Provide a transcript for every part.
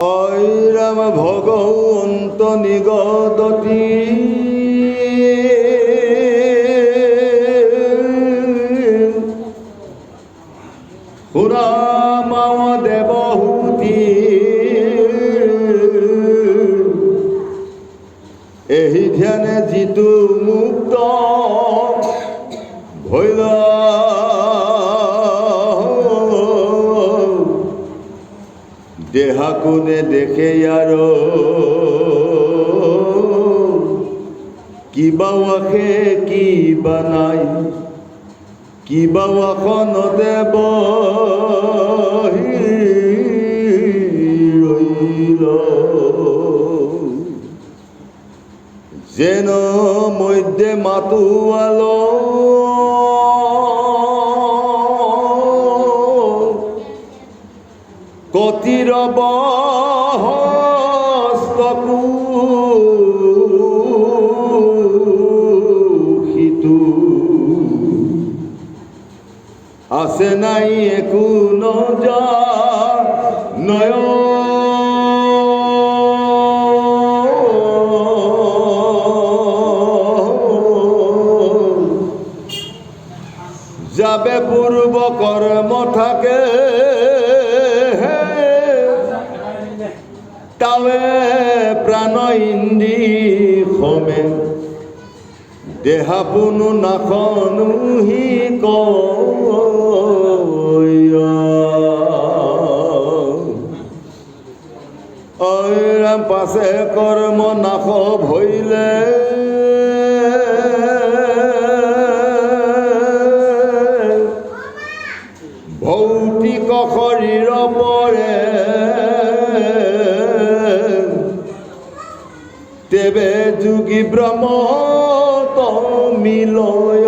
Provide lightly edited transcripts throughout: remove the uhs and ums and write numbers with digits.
রাম ভগবন্ত নিগদতি পুরামাম দেবহূতি এই ধ্যানে জিতু মুক্ত ভৈল দেহাকুনে দেখে আর কিবা ওয়াখে কিবা নাই কিবা ওয়াখন দেব রইল যেন মধ্যে মাতুয়ালো কতির বস্তু আছে নাই একো নজা নয় যাবে পূর্ব কর্ম থাকে তাবে প্রাণ ইন্দি খমে দেহা পুনু নাখনু হি কইরাম পাশে কর্ম নাখ ভইলে ভৌতিক শৰীৰ পৰে তেবে যোগী ব্ৰহ্ম মিলয়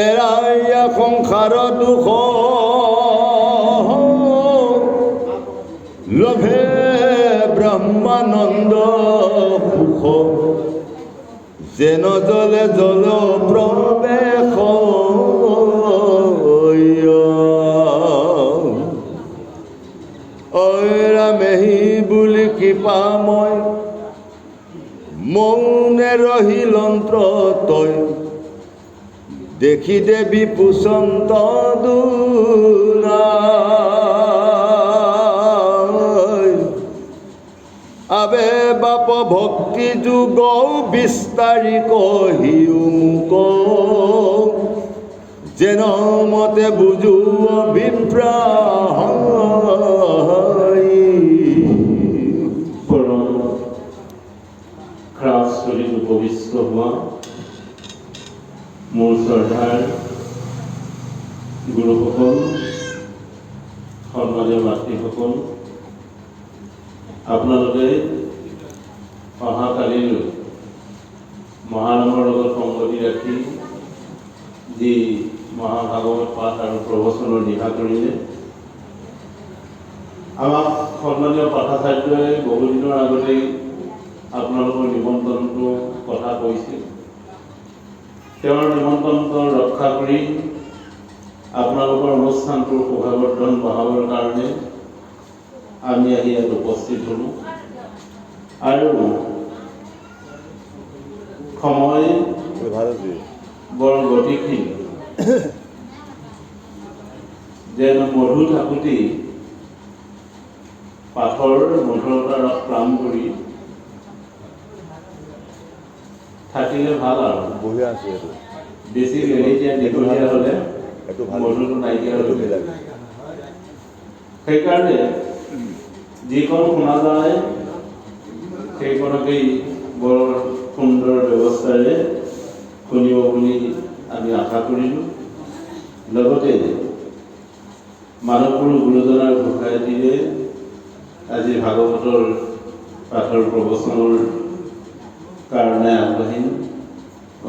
এৰাইয়া সংসাৰ দুখ লভে ব্ৰহ্মানন্দ সুখ যেন জলে জল প্ৰবেশ মেহি বুলি কৃপাময় মৌনে ৰহিলন্ত্ৰ তই দেখি দেবী পুচন্ত দুনা আবে বাপ ভক্তি যুগ বিস্তাৰি কহিও মুক যেন মতে বুজু অভিপ্ৰায় খাসচৰিত উপবিষ্ট হোৱা মোৰ শ্ৰদ্ধাৰ গুৰুসকল, সন্মানীয় মাতৃসকল, আপোনালোকে অহাকালিলৈ মহানামৰ লগত সংগতি ৰাখি যি মহাভাগৱত পাঠ আৰু প্ৰবচনৰ দিহা কৰিলে, আমাক সন্মানীয় পাঠাচাৰ্যই বহুদিনৰ আগতেই আপোনালোকৰ নিমন্ত্ৰণটো কথা কৈছিল। তেওঁৰ নিমন্ত্ৰণটো ৰক্ষা কৰি আপোনালোকৰ অনুষ্ঠানটোৰ শোভাবৰ্ধন বঢ়াবৰ কাৰণে আমি আহি ইয়াত উপস্থিত হ'লোঁ আৰু সময় বৰ গতিশীল যেন মধু থাকোঁতেই পাঠৰ মধুৰতা ৰস প্ৰাণ কৰি থাকিলে ভাল আৰু বঢ়িয়া আছে এইটো বেছি লেলেতিয়া দীঘলীয়া হ'লে মধুটো নাইকিয়া হৈ যায়। সেইকাৰণে যিখন শুনা যায় সেইখনকেই বৰ সুন্দৰ ব্যৱস্থাৰে শুনিব বুলি আমি আশা কৰিলোঁ। লগতে মানৱপুৰ গুৰুজনাৰ ঘোষায়তীৰে আজি ভাগৱতৰ পাঠৰ প্ৰবচনৰ কাৰণে আগবাঢ়িম।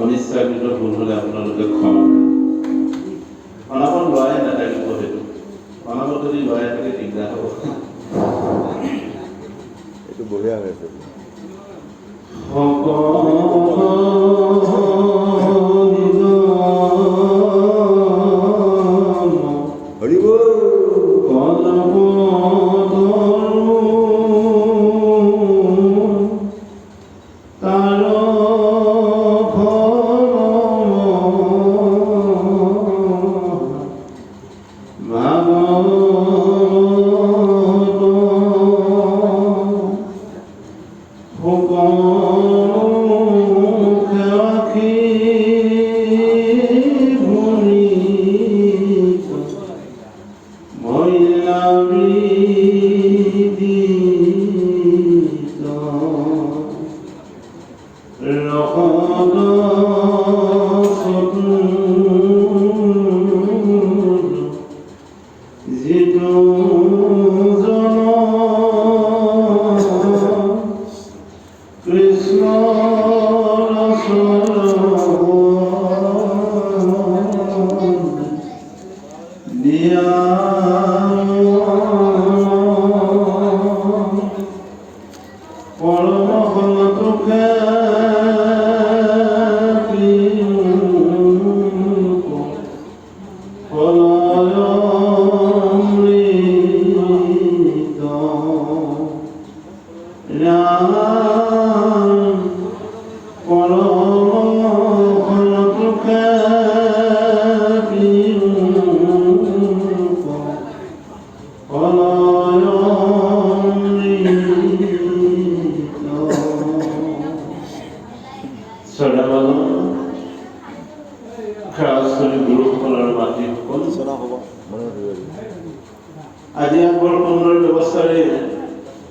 অনিচ্ছাকৃত ভুল হ'লে আপোনালোকে ক্ষমা। অনাপন লোৱাই নাথাকিব, সেইটো অনাপন যদি লোৱাই থাকে দিগদাৰ হ'ব। এইটো বঢ়িয়া হৈ আছে। আজি আগৰ সুন্দৰ ব্যৱস্থাৰে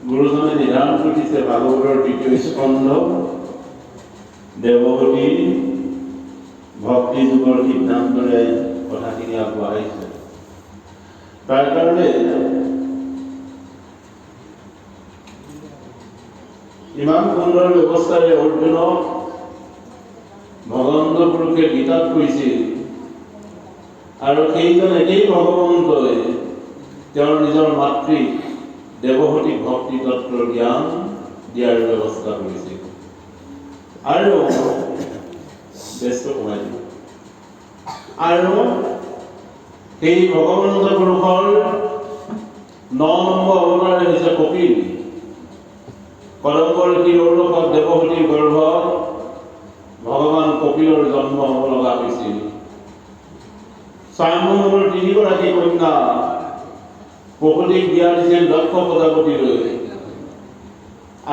গুৰুজনে নিৰ্ধাৰণ কৰিছে ভাগৱতৰ দ্বিতীয় স্কন্ধ দেৱহতী ভক্তি যুগৰ সিদ্ধান্তৰে কথাখিনি আগবঢ়াইছে। তাৰ কাৰণে ইমান সুন্দৰ ব্যৱস্থাৰে অৰ্জুনক ভগৱন্ত পুৰুষে গীতাত কৈছিল আৰু সেইজন একেই ভগৱন্তই তেওঁৰ নিজৰ মাতৃক দেৱহতীক ভক্তি তত্ত্বৰ জ্ঞান দিয়াৰ ব্যৱস্থা কৰিছিল। আৰু ব্যস্ত কমাই দিব আৰু সেই ভগৱন্ত পুৰুষৰ 9 নম্বৰ অৱতাৰ হৈছে কপিল। কলম্বৰ ঋষিৰ দেৱহতীৰ গৰ্ভত ভগৱান কপিলৰ জন্ম হ'ব লগা হৈছিল। স্বয়ম্ভূৰ 3 গৰাকী কন্যা প্ৰকৃতিক বিয়া দিছিল দক্ষ প্ৰজাপতিলৈ,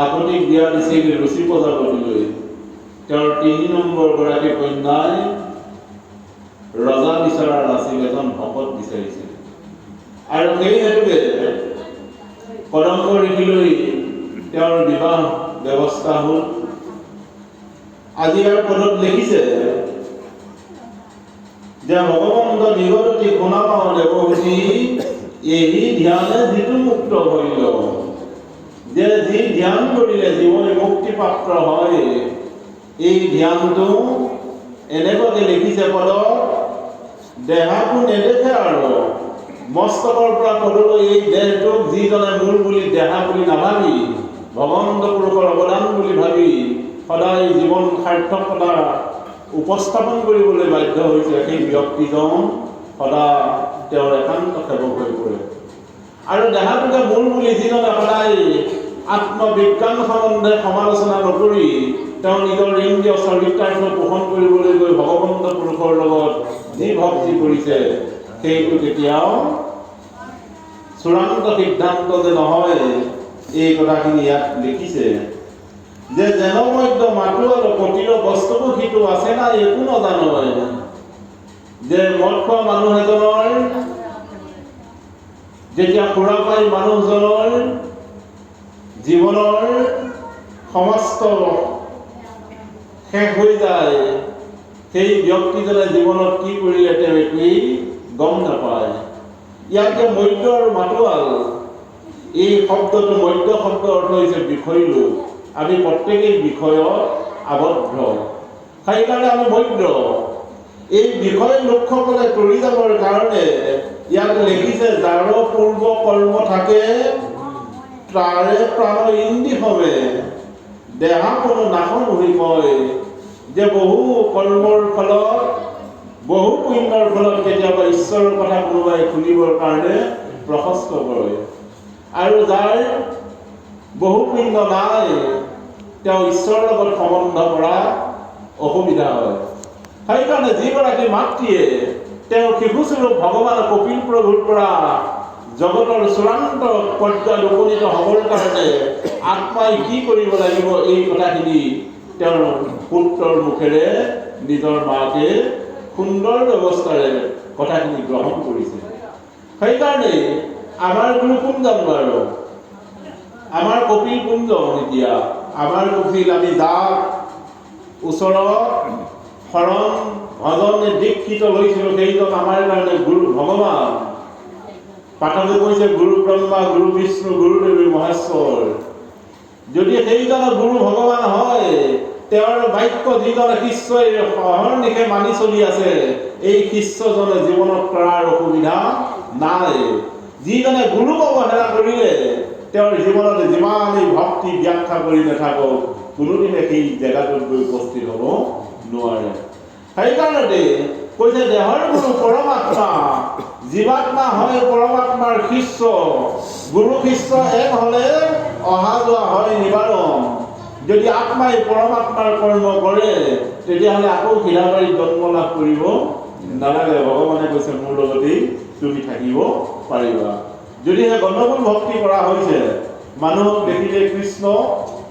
আগতিক বিয়া দিছিল ঋষি প্ৰজাপতিলৈ। তেওঁৰ 3 নম্বৰ গৰাকী কন্যাই ৰজা বিচৰা নাছিল, এজন ভকত বিচাৰিছিল আৰু সেই হেতুকে কদম্ব ঋষিলৈ তেওঁৰ বিবাহ ব্যৱস্থা হ'ল। আজি আৰু পদত লিখিছে যে ভগৱন্ত নিগদতি গুণাম দেৱহতী এই ধ্যানে যিটো মুক্ত হইল, যে যি ধ্যান কৰিলে জীৱনে মুক্তিপ্ৰাপ্ত হয়। এই ধ্যানটো এনেকুৱাকে লিখিছে পদত, দেহাটো নেদেখে আৰু মস্তকৰ পৰা পদলৈ এই দেহটোক যিজনে মূল বুলি দেহা বুলি নাভাবি ভগৱন্ত পুৰুষৰ অৱদান বুলি ভাবি সদায় জীৱন সাৰ্থকতা উপস্থাপন কৰিবলৈ বাধ্য হৈছে, সেই ব্যক্তিজন সদায় তেওঁৰ একান্ত সেৱক হৈ পৰে। আৰু দেহাটোকে মূল বুলি যিজনে সদায় আত্মবিজ্ঞান সম্বন্ধে সমালোচনা নকৰি তেওঁ নিজৰ ইন্দ্ৰিয় চৰিতাৰ্থ পোষণ কৰিবলৈ গৈ ভগৱন্ত পুৰুষৰ লগত যি ভক্তি কৰিছে সেইটো কেতিয়াও চূড়ান্ত সিদ্ধান্ত যে নহয়। এই কথাখিনি ইয়াত লিখিছে যে জনমধ্য মাতো আৰু প্ৰতিৰ বস্তুবোৰ সিটো আছে না একো নাজানো। যে মদ খোৱা মানুহ এজনৰ যেতিয়া সুৰা পাই মানুহজনৰ জীৱনৰ সমস্ত শেষ হৈ যায়, সেই ব্যক্তিজনে জীৱনত কি কৰিলে তেওঁ একোৱেই গম নাপায়। ইয়াকে মধ্য আৰু মাতোৱাল, এই শব্দটো মধ্য শব্দ অৰ্থ হৈছে বিষয় লোক। আমি প্ৰত্যেকেই বিষয়ত আবদ্ধ, সেইকাৰণে আমি মধ্য। এই বিষয় লোকসকলে তৰি যাবৰ কাৰণে ইয়াত লিখিছে যাৰ পূৰ্ব কৰ্ম থাকে তাৰে প্ৰাণ ইন্দ্ৰি হবে, দেহা কোনো নাশন হৈ কয়। যে বহু কৰ্মৰ ফলত বহু পুণ্যৰ ফলত কেতিয়াবা ঈশ্বৰৰ কথা কোনোবাই শুনিবৰ কাৰণে প্ৰশস্ত কৰে আৰু যাৰ বহু পুণ্য নাই তেওঁ ঈশ্বৰৰ লগত সম্বন্ধ কৰা অসুবিধা হয়। সেইকাৰণে যিগৰাকী মাতৃয়ে তেওঁ শিশুস্বৰূপ ভগৱান কপিল প্ৰভুৰ পৰা জগতৰ চূড়ান্ত পৰ্যায়ত উপনীত হ'বৰ কাৰণে আত্মাই কি কৰিব লাগিব এই কথাখিনি তেওঁৰ পুত্ৰৰ মুখেৰে নিজৰ মাকে সুন্দৰ ব্যৱস্থাৰে কথাখিনি গ্ৰহণ কৰিছে। সেইকাৰণে আমাৰ গুৰু কোন জানো আৰু আমাৰ কপিল কোন যাওঁ এতিয়া আমাৰ কপিল আমি যাক ওচৰত শৰণ ভজন দীক্ষিত লৈছিলোঁ সেইজন আমাৰ কাৰণে গুৰু ভগৱান। পাঠকে কৈছে গুৰু ব্ৰহ্মা গুৰু বিষ্ণু গুৰুদেৱী মহেশ্বৰ। যদি সেইজনৰ গুৰু ভগৱান হয় তেওঁৰ বাক্য যিজনে শিষ্যই সহৰ্নিশে মানি চলি আছে, এই শিষ্যজনে জীৱনত কৰাৰ অসুবিধা নাই। যিজনে গুৰুক অৱহেলা কৰিলে তেওঁৰ জীৱনত যিমানেই ভক্তি ব্যাখ্যা কৰি নাথাকক, কোনোদিনে সেই জেগাটোত গৈ উপস্থিত হ'ব নোৱাৰে। সেইকাৰণতে কৈছে দেহৰ গুৰু পৰমাত্মা, জীৱাত্মা হয় পৰমাত্মাৰ শিষ্য। গুৰু শিষ্য এক হ'লে অহা যোৱা হয় নিবাৰণ। যদি আত্মাই পৰমাত্মাৰ কৰ্ম কৰে তেতিয়াহ'লে আকৌ ঘিলাবাৰীত জন্ম লাভ কৰিব নালাগে। ভগৱানে কৈছে মোৰ লগতেই তুমি থাকিব পাৰিবা। যদিহে গণ্ডগোল ভক্তি কৰা হৈছে, মানুহক দেখিলে কৃষ্ণ,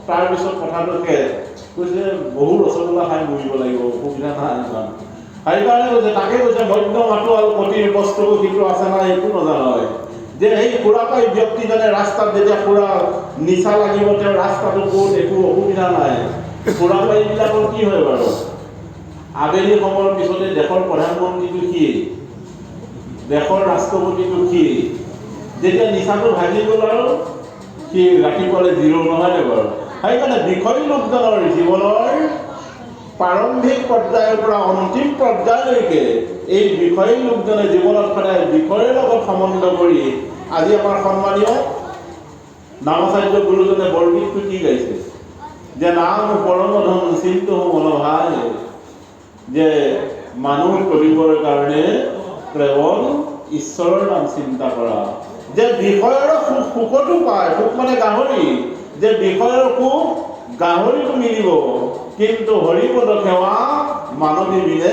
তাৰপিছত কথাটো শেষ, কৈছে বহু ৰসগোল্লা খাই মৰিব লাগিব, অসুবিধা নাই ইমান। সেইকাৰণে কৈছে, তাকে কৈছে মধ্য মাতোৱাল মতিৰ বস্তু সিটো আছে নাই একো নজানয়। যে সেই খুৰা পাই ব্যক্তিজনে ৰাস্তাত যেতিয়া খুৰা নিচা লাগিব, তেওঁৰ ৰাস্তাটো ক'ত একো অসুবিধা নাই। খুৰা পাইবিলাকৰ কি হয় বাৰু? আবেলি সময়ৰ পিছতে দেশৰ প্ৰধানমন্ত্ৰীটো কি, দেশৰ ৰাষ্ট্ৰপতিটো কি, যেতিয়া নিচাটো ভাগি গ'ল আৰু সি ৰাতিপুৱালে জিৰো নহয় নে বাৰু? সেইকাৰণে বিষয় লোকজনৰ জীৱনৰ প্ৰাৰম্ভিক পৰ্যায়ৰ পৰা অন্তিম পৰ্যায়লৈকে এই বিষয় লোকজনে জীৱনত সদায় বিষয়ৰ লগত সম্বন্ধ কৰি, আজি আমাৰ সন্মানীয় নামাচাৰ্য গুৰুজনে বৰগীতটো কি গাইছে? যে নাম পৰম ধন চিন্তু মনোভাই, যে মানুহ কৰিবৰ কাৰণে কেৱল ঈশ্বৰৰ নাম চিন্তা কৰা। যে বিষয়ৰ সুখ সুখতো পায়, সুখ মানে গাহৰি, যে বিষয়ৰ সুখ গাহৰিটো মিলিব, কিন্তু হৰিপদ সেৱা মানৱী মিলে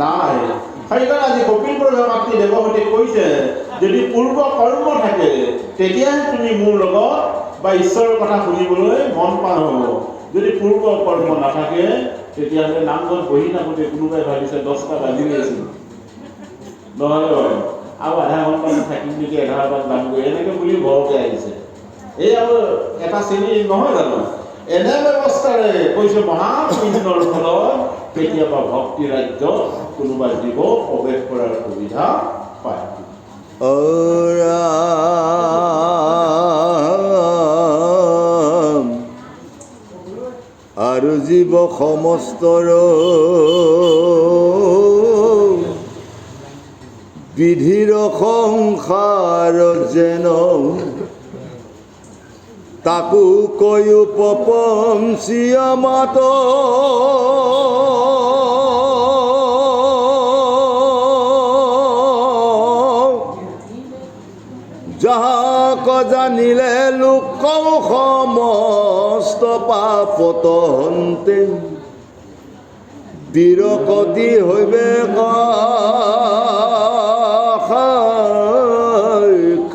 নাই। সেইকাৰণে আজি কপিল প্ৰভে মাতৃ দেৱহতীক কৈছে, যদি পূৰ্ব কৰ্ম থাকে তেতিয়াহে তুমি মোৰ লগত বা ঈশ্বৰৰ কথা শুনিবলৈ মন পান হ'ব। যদি পূৰ্ব কৰ্ম নাথাকে তেতিয়াহ'লে নামঘৰত বহি থাকোঁতে কোনোবাই ভাবিছে 10টা বাজিলে আছিল, নহ'লে বাৰু আৰু আধা ঘণ্টামান থাকিম নেকি, 11টাত যামগৈ, এনেকৈ বুলি ঘৰতে আহিছে। এই আৰু এটা শ্ৰেণী নহয় জানো? এনে ব্যৱস্থাৰে কৈছে মহাপুণ্যৰ ফলত কেতিয়াবা ভক্তি ৰাজ্যত কোনোবা জীৱ প্ৰৱেশ কৰাৰ সুবিধা পায়। আৰু জীৱ সমস্তৰ বিধিৰ সংসাৰ যেন, তাকো কৈও প্ৰপঞ্চীয় মাত, যাহাক জানিলে লোক সমস্ত পাপত হন্তে, বীৰকতি হৈবে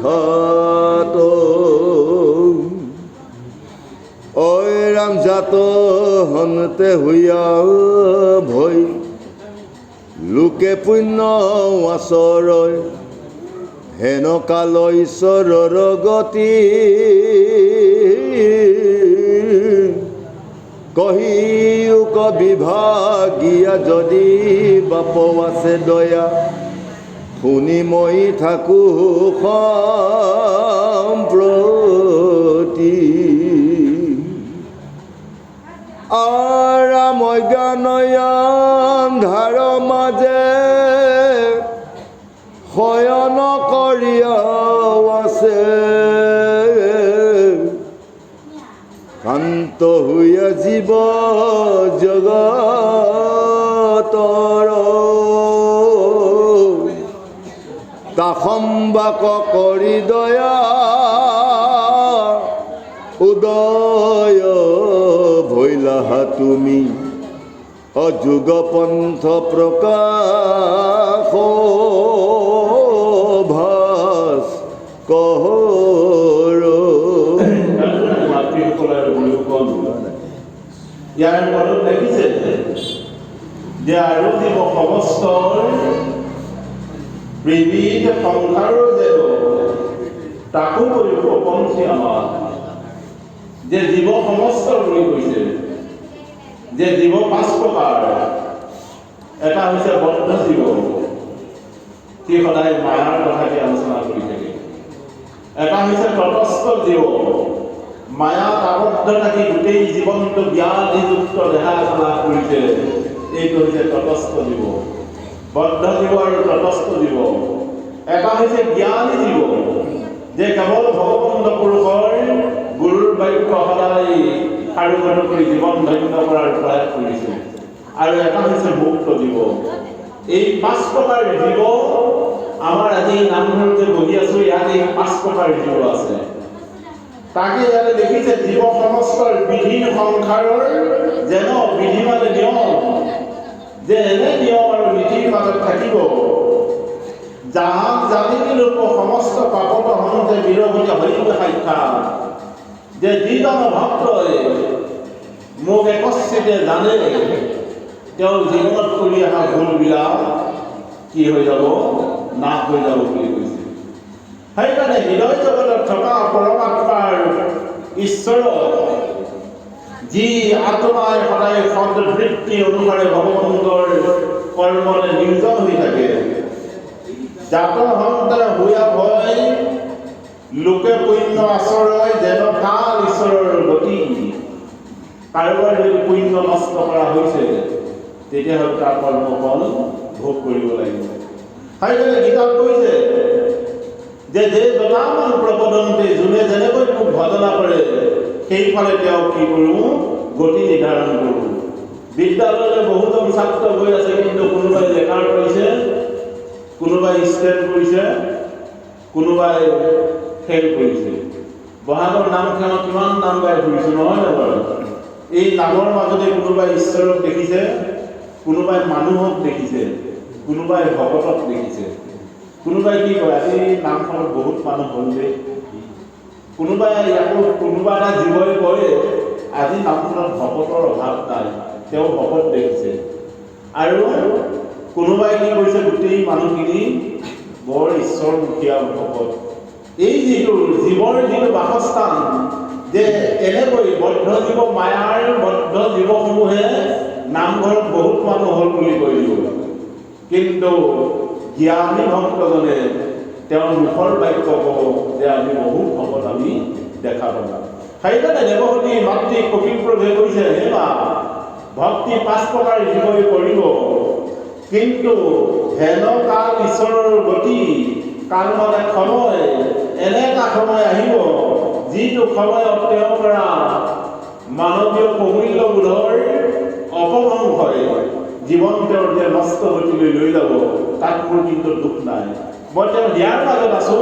সাক্ষাৎ। ঐ ৰাম জাত হন্তে হইয়া ভয়, লোকে পুণ্য আচৰয়, হেন কাল ঈশ্বৰৰ গতি। কহিওক বিভাগীয়া যদি বাপ আছে দয়া, শুনি মই থাকো সম্প্ৰতি। আৰাম জ্ঞানয়ন মাজে শয়ন কৰিয়াও আছে, শান্ত হৈয়া জীৱ জগতৰ, তাসম্বাক কৰি দয়া উদয় ভৈলাহা তুমি, অযোগ পন্থ প্ৰকাশ ভাস কৰ। ইয়াৰ পৰত দেখিছে যে আৰু জীৱ সমস্তৰ বিবিধ সংসাৰৰ যেন, তাকো কৰি প্ৰপঞ্চী আমাৰ, যে জীৱ সমস্ত বুলি কৈছে, যে জীৱ 5 প্ৰকাৰ। এটা হৈছে বদ্ধ জীৱ, সি সদায় মায়াৰ কথাকে আলোচনা কৰি থাকে। এটা হৈছে তটস্থ জীৱ, মায়াত আবদ্ধ থাকি গোটেই জীৱনটো ব্যাধিযুক্ত দেহা চলা কৰিছে। এইটো হৈছে তটস্থ জীৱ, বদ্ধ জীৱ আৰু তটস্থ জীৱ। এটা হৈছে জ্ঞানী জীৱ, যে কেৱল ভগৱন্ত পুৰুষৰ গুৰুৰ বাক্য সদায় সাৰোগত কৰি জীৱন ধন্য কৰাৰ প্ৰয়াস কৰিছে। আৰু এটা হৈছে মুক্ত জীৱ। এই 5 প্ৰকাৰ জীৱ আমাৰ আজি নামঘৰত যে বহি আছো, ইয়াত এই 5 প্ৰকাৰ জীৱ আছে। তাকে ইয়াতে দেখিছে জীৱ সমস্তৰ বিধি সংসাৰৰ যেন বিধি মানে নিয়ম, যে এনে নিয়ম আৰু নীতিৰ মাজত থাকিব। যাহাক জানিলে লোক সমস্ত পাপত হন্তে বিৰভূতি হৰিব সাক্ষাৎ, যে যিজন ভক্তই মোক একস্বতে জানে, তেওঁ জীৱনত কৰি অহা ভুলবিলাক কি হৈ যাব, নাশ হৈ যাব বুলি কৈছে। সেইকাৰণে হৃদয় জগতত থকা পৰমাত্মাৰ ঈশ্বৰক যি আত্মাই সদায় সদবৃত্তি অনুসাৰে ভগৱন্তৰ কৰ্মৰে নিয়োজন হৈ থাকে, জাত সন্তান হোৱা ভয় লোকে পুণ্য আচৰয় যেন কাল ঈশ্বৰৰ গতি। কাৰোবাৰ যদি পুণ্য নষ্ট কৰা হৈছে, তেতিয়াহ'লে তাৰ কৰ্মফল ভোগ কৰিব লাগিব। সেইকাৰণে গীতাত কৈছে যে জনামান প্ৰপদন্তে, যোনে যেনেকৈ মোক ভজনা কৰে সেইফালে তেওঁ কি কৰোঁ, গতি নিৰ্ধাৰণ কৰোঁ। বিদ্যালয়লৈ বহুজন ছাত্ৰ গৈ আছে, কিন্তু কোনোবাই লেখাৰ কৰিছে, কোনোবাই ষ্টেট কৰিছে, কোনোবাই ফেইল কৰিছে। বহাগৰ নামখনত কিমান নাম গাই ফুৰিছোঁ, নহয় নে বাৰু? এই নামৰ মাজতে কোনোবাই ঈশ্বৰক দেখিছে, কোনোবাই মানুহক দেখিছে, কোনোবাই ভকতক দেখিছে। কোনোবাই কি কয়, আজি নামখনত বহুত মানুহ হ'ল যে, কোনোবাই আকৌ কোনোবা এটা জীৱই কয় আজি নামখনত ভকতৰ অভাৱ নাই, তেওঁ ভকত দেখিছে। আৰু কোনোবাই কি কৰিছে, গোটেই মানুহখিনি বৰ ঈশ্বৰমুখীয়া ভকত। এই যিটো জীৱৰ যিটো বাসস্থান, যে এনেকৈ বদ্ধ জীৱ, মায়াৰ বদ্ধ জীৱসমূহে নামঘৰত বহুত মানুহ হ'ল বুলি কৈ দিব, কিন্তু জ্ঞানী ভক্তজনে তেওঁৰ মুখৰ বাক্য ক'ব যে আমি বহুত ভকত আমি দেখা পাওঁ। সেইকাৰণে দেৱহতী মাতৃ কপিল প্ৰভুৱে কৈছে, হে মা, ভক্তি 5 প্ৰকাৰ জীৱই কৰিব, কিন্তু হেন কাল ঈশ্বৰৰ গতি। কাল মানে সময়, এনে এটা সময় আহিব যিটো সময়ত তেওঁৰ পৰা মানৱীয় প্ৰমূল্যবোধৰ অপভ্ৰংশ হয়, জীৱন তেওঁৰ যে নষ্ট গতিলৈ লৈ যাব, তাত মোৰ কিন্তু দুখ নাই। মই তেওঁ দিয়াৰ মাজত আছো,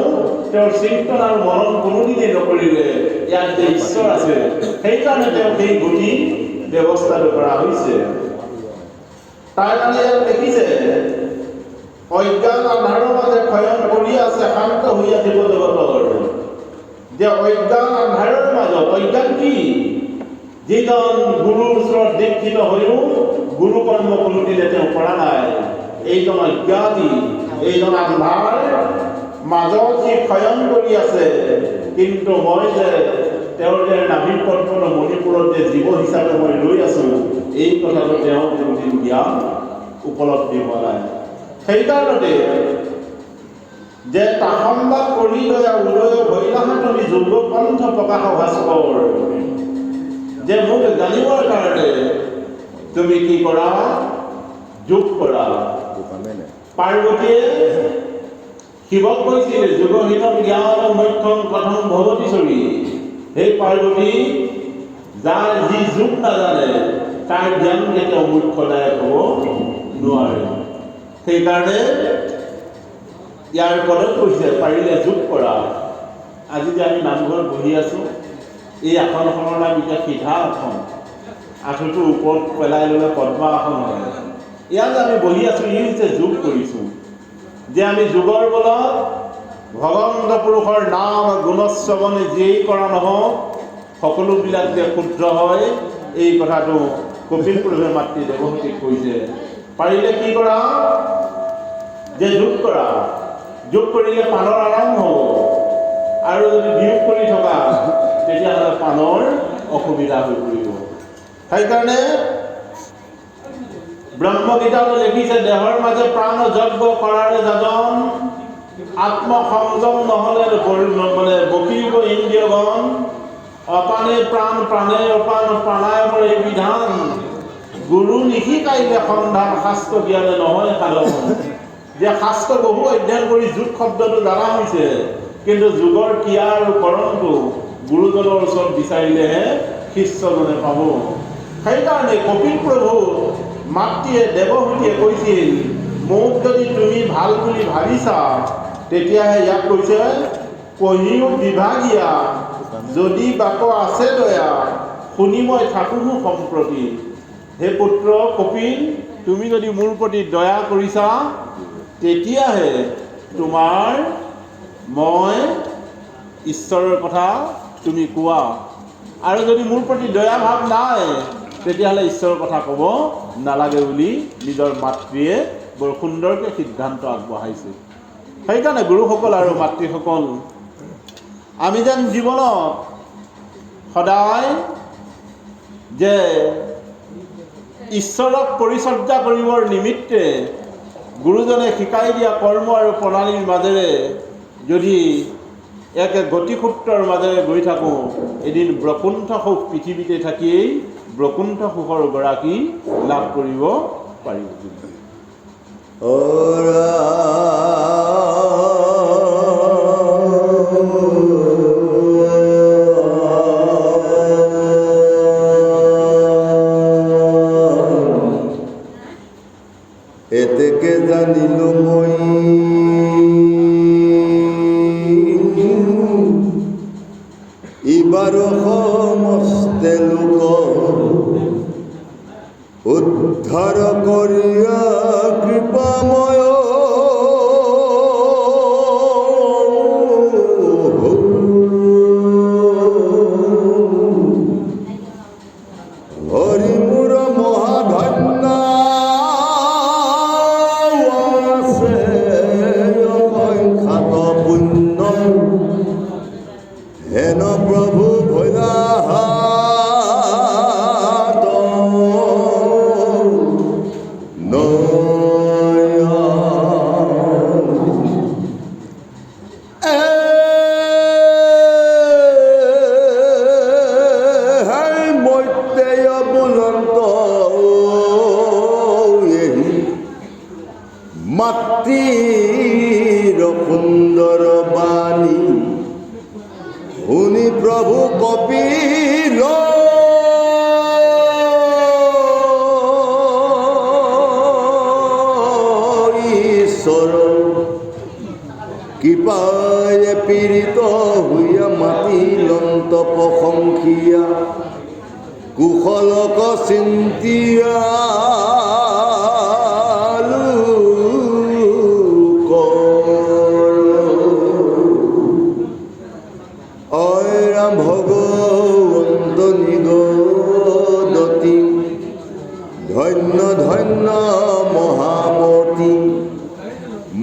তেওঁৰ চিন্তন আৰু মনন কোনোদিনেই নকৰিলে ইয়াত যে ঈশ্বৰ আছে, সেইকাৰণে তেওঁ সেই গতি ব্যৱস্থাটো কৰা হৈছে। তাৰ কাৰণে ইয়াত দেখিছে, অজ্ঞান আন্ধাৰৰ মাজে শয়ন কৰি আছে, শান্ত হৈ আহিব জগতৰ। যে অজ্ঞান আন্ধাৰৰ মাজত, অজ্ঞান কি? যিজন গুৰুৰ ওচৰত দীক্ষিত হৈও গুৰু কৰ্ম কোনোদিনে তেওঁ কৰা নাই, এইজন অজ্ঞানী, এইজন আন্ধাৰ মাজত সি শয়ন কৰি আছে। কিন্তু মই যে তেওঁৰ যে নাভিৰ পদ্মত মণিপুৰত যে জীৱ হিচাপে মই লৈ আছো, এই কথাটো তেওঁ কোনোদিন জ্ঞান উপলব্ধি হোৱা নাই। সেইকাৰণতে যে তাসম্বাদ কৰি দয়া উদয় ভৈলাহে তুমি যোগপন্থ প্ৰকাশ ভাস্কৰ, যে মোক জানিবৰ কাৰণে তুমি কি কৰা, যোগ কৰা। পাৰ্বতীয়ে শিৱক কৈছিল, যোগহীন জ্ঞান মক্ষম কথম ভগৱতী চৰি। সেই পাৰ্বতী, যাৰ যি যোগ নাজানে তাৰ জ্ঞান কেতিয়াও মুখ্যদায়ক হ'ব নোৱাৰে। সেইকাৰণে ইয়াৰ পদত কৈছে, পাৰিলে যোগ কৰা। আজি যে আমি নামঘৰত বহি আছো, এই আসনখনৰ নাম এতিয়া সিধা আসন, আঁঠুটো ওপৰত পেলাই ল'লে পদ্মা আসন হয়। ইয়াত আমি বহি আছো, ই হৈছে যোগ কৰিছো, যে আমি যোগৰ বলত ভগৱন্ত পুৰুষৰ নাম গুণশ্ৰৱণে যিয়েই কৰা নহওক সকলোবিলাক যে শুদ্ধ হয়, এই কথাটো কপিল প্ৰভুৱে মাতৃ দেৱহতীক কৈছে। পাৰিলে কি কৰা, যে যোগ কৰা। যোগ কৰিলে পানৰ আৰাম হ'ব, আৰু যদি বিয়োগ কৰি থকা তেতিয়াহ'লে পানৰ অসুবিধা হৈ পৰিব। সেইকাৰণে ব্ৰহ্মগীতাটো লিখিছে, দেহৰ মাজে প্ৰাণ যজ্ঞ কৰাৰে যাজন, আত্মসংযম নহ'লে মানে বকিব ইন্দ্ৰিয়গণ, অপানে প্ৰাণ প্ৰাণে অপান প্ৰাণায়ামৰ এই বিধান গুৰু নিশিকাইলে সন্ধান শাস্ত্ৰ জ্ঞানে নহয় সাধন। যে শাস্ত্ৰ বহু অধ্যয়ন কৰি যোগ শব্দটো জানা হৈছে, কিন্তু যোগৰ ক্ৰিয়া আৰু কৰণটো গুৰুজনৰ ওচৰত বিচাৰিলেহে শিষ্যজনে পাব। সেইকাৰণে কপিল প্ৰভু মাতৃয়ে দেৱহূতিয়ে কৈছিল, মোক যদি তুমি ভাল বুলি ভাবিছা তেতিয়াহে ইয়াক কৈছে পঢ়িও বিভাগীয়া, যদি বাক আছে দয়া শুনি মই থাকোঁ সম্প্ৰতি। হে পুত্ৰ কপিল, তুমি যদি মোৰ প্ৰতি দয়া কৰিছা তেতিয়াহে তোমাৰ মই ঈশ্বৰৰ কথা তুমি কোৱা, আৰু যদি মোৰ প্ৰতি দয়া ভাৱ নাই তেতিয়াহ'লে ঈশ্বৰৰ কথা ক'ব নালাগে বুলি নিজৰ মাতৃয়ে বৰ সুন্দৰকৈ সিদ্ধান্ত আগবঢ়াইছে। সেইকাৰণে গুৰুসকল আৰু মাতৃসকল, আমি যেন জীৱনত সদায় যে ঈশ্বৰক পৰিচৰ্যা কৰিবৰ নিমিত্তে গুৰুজনে শিকাই দিয়া কৰ্ম আৰু প্ৰণালীৰ মাজেৰে যদি এক গতিসূত্ৰৰ মাজেৰে গৈ থাকোঁ, এদিন ব্ৰকুণ্ঠ সুখ পৃথিৱীতে থাকিয়েই ব্ৰকুণ্ঠ সুখৰ গৰাকী লাভ কৰিব পাৰিব। এতেকে জানিলো মই ইবাৰ সমস্তে লোক উদ্ধাৰ কৰিয়া কৃপাময় হৰি মোৰ মহাধন্য হেন প্ৰভু ভৈলাহাত মৈত্ৰেয় বুলন্ত মাতৃৰ সুন্দৰ বাণী শুনি প্ৰভু কপিল ঈশ্বৰ কৃপায়ে পীড়িত হৈয়া মাতিলন্ত প্ৰশংসিয়া কুশলক চিন্তিয়া ভগৱন্ত নিগদতি ধন্য ধন্য মহামতী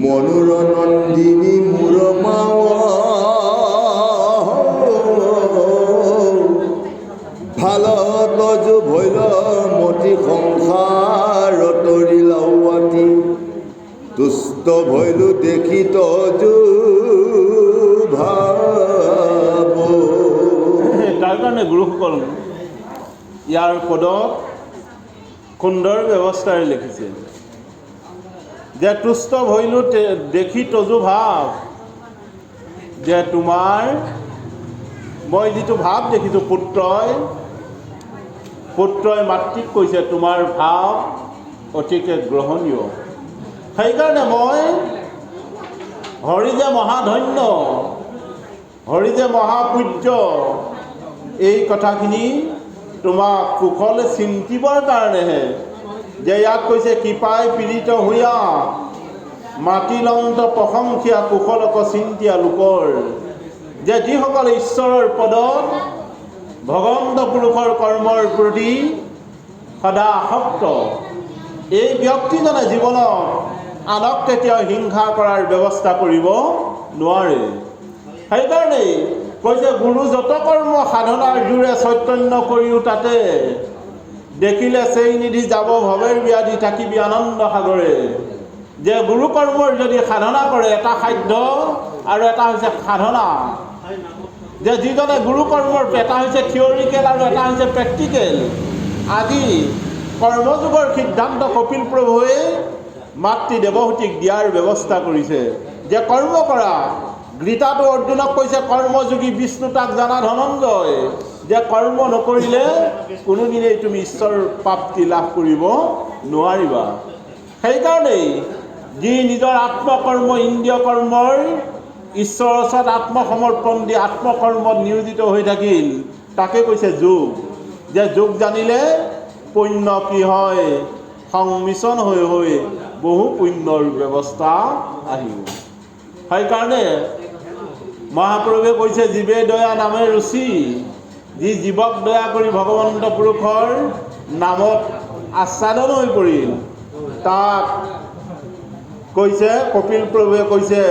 মনুৰ নন্দিনী মূৰ ভাল তজু ভৈল মতি সংসাৰ তৰি লাৱাতি তুষ্ট ভৈলো দেখি তজু তাৰ কাৰণে গুৰুসকল ইয়াৰ পদত সুন্দৰ ব্যৱস্থাৰে লিখিছে যে তুষ্ট ভৈলো দেখি তজু ভাৱ, যে তোমাৰ মই যিটো ভাৱ দেখিছোঁ পুত্ৰই মাতৃক কৈছে তোমাৰ ভাৱ অতিকে গ্ৰহণীয়। সেইকাৰণে মই হৰি যে মহাধন্য, হৰি যে মহাপূজ্য, এই কথাখিনি তোমাক কুশলে চিন্তিবৰ কাৰণেহে, যে ইয়াক কৈছে কৃপাই পীড়িত হৈয়া মাতিলন্ত প্ৰশংসিয়া কুশলক চিন্তিয়া লোকৰ, যে যিসকলে ঈশ্বৰৰ পদত ভগৱন্ত পুৰুষৰ কৰ্মৰ প্ৰতি সদা আসক্ত, এই ব্যক্তিজনে জীৱনত আনক কেতিয়াও হিংসা কৰাৰ ব্যৱস্থা কৰিব নোৱাৰে। সেইকাৰণেই কৈছে গুৰু যত কৰ্ম সাধনাৰ জোৰে চৈতন্য কৰিও তাতে দেখিলে সেই নিধি যাব ভৱেৰ ব্যাধি থাকিবি আনন্দ সাগৰে। যে গুৰু কৰ্মৰ যদি সাধনা কৰে, এটা সাধ্য আৰু এটা হৈছে সাধনা। যে যিজনে গুৰু কৰ্মৰ এটা হৈছে থিয়ৰিকেল আৰু এটা হৈছে প্ৰেক্টিকেল, আজি কৰ্মযোগৰ সিদ্ধান্ত কপিল প্ৰভুৱে মাতৃ দেৱহূতিক দিয়াৰ ব্যৱস্থা কৰিছে যে কৰ্ম কৰা। গীতাটো অৰ্জুনক কৈছে কৰ্মযোগী বিষ্ণু তাক জানা ধনঞ্জয়, যে কৰ্ম নকৰিলে কোনোদিনেই তুমি ঈশ্বৰ প্ৰাপ্তি লাভ কৰিব নোৱাৰিবা। সেইকাৰণেই যি নিজৰ আত্মকৰ্ম ইন্দ্ৰিয় কৰ্মৰ ঈশ্বৰৰ ওচৰত আত্মসমৰ্পণ দি আত্মকৰ্মত নিয়োজিত হৈ থাকিল, তাকে কৈছে যোগ। যে যোগ জানিলে পুণ্য কি হয়, সংমিশ্ৰণ হৈ হৈ বহু পুণ্যৰ ব্যৱস্থা আহিব। সেইকাৰণে মহাপ্ৰভুৱে কৈছে জীৱে দয়া নামে ৰুচি, যি জীৱক দয়া কৰি ভগৱন্ত পুৰুষৰ নামত আচ্ছাদন হৈ পৰিল, তাক কৈছে কপিল প্ৰভুৱে কৈছে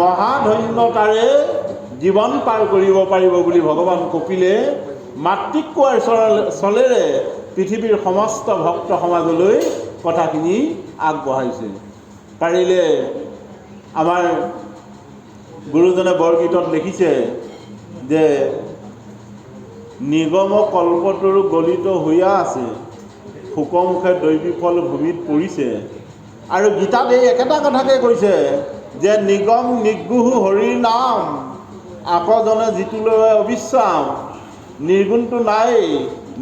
মহাধন্যতাৰে জীৱন পাৰ কৰিব পাৰিব বুলি ভগৱান কপিলে মাতৃক কোৱাৰ চলেৰে পৃথিৱীৰ সমস্ত ভক্ত সমাজলৈ কথাখিনি আগবঢ়াইছে। পাৰিলে আমাৰ গুৰুজনে বৰগীতত লিখিছে যে নিগম কল্পতৰু গলিত হৈয়া আছে, শোকমুখে দৈবী ফল ভূমিত পৰিছে। আৰু গীতাত এই একেটা কথাকে কৈছে যে নিগম নিগৃহু হৰিৰ নাম, আকজনে যিটোলৈ অবিশ্ৰাম। নিৰ্গুণটো নাই,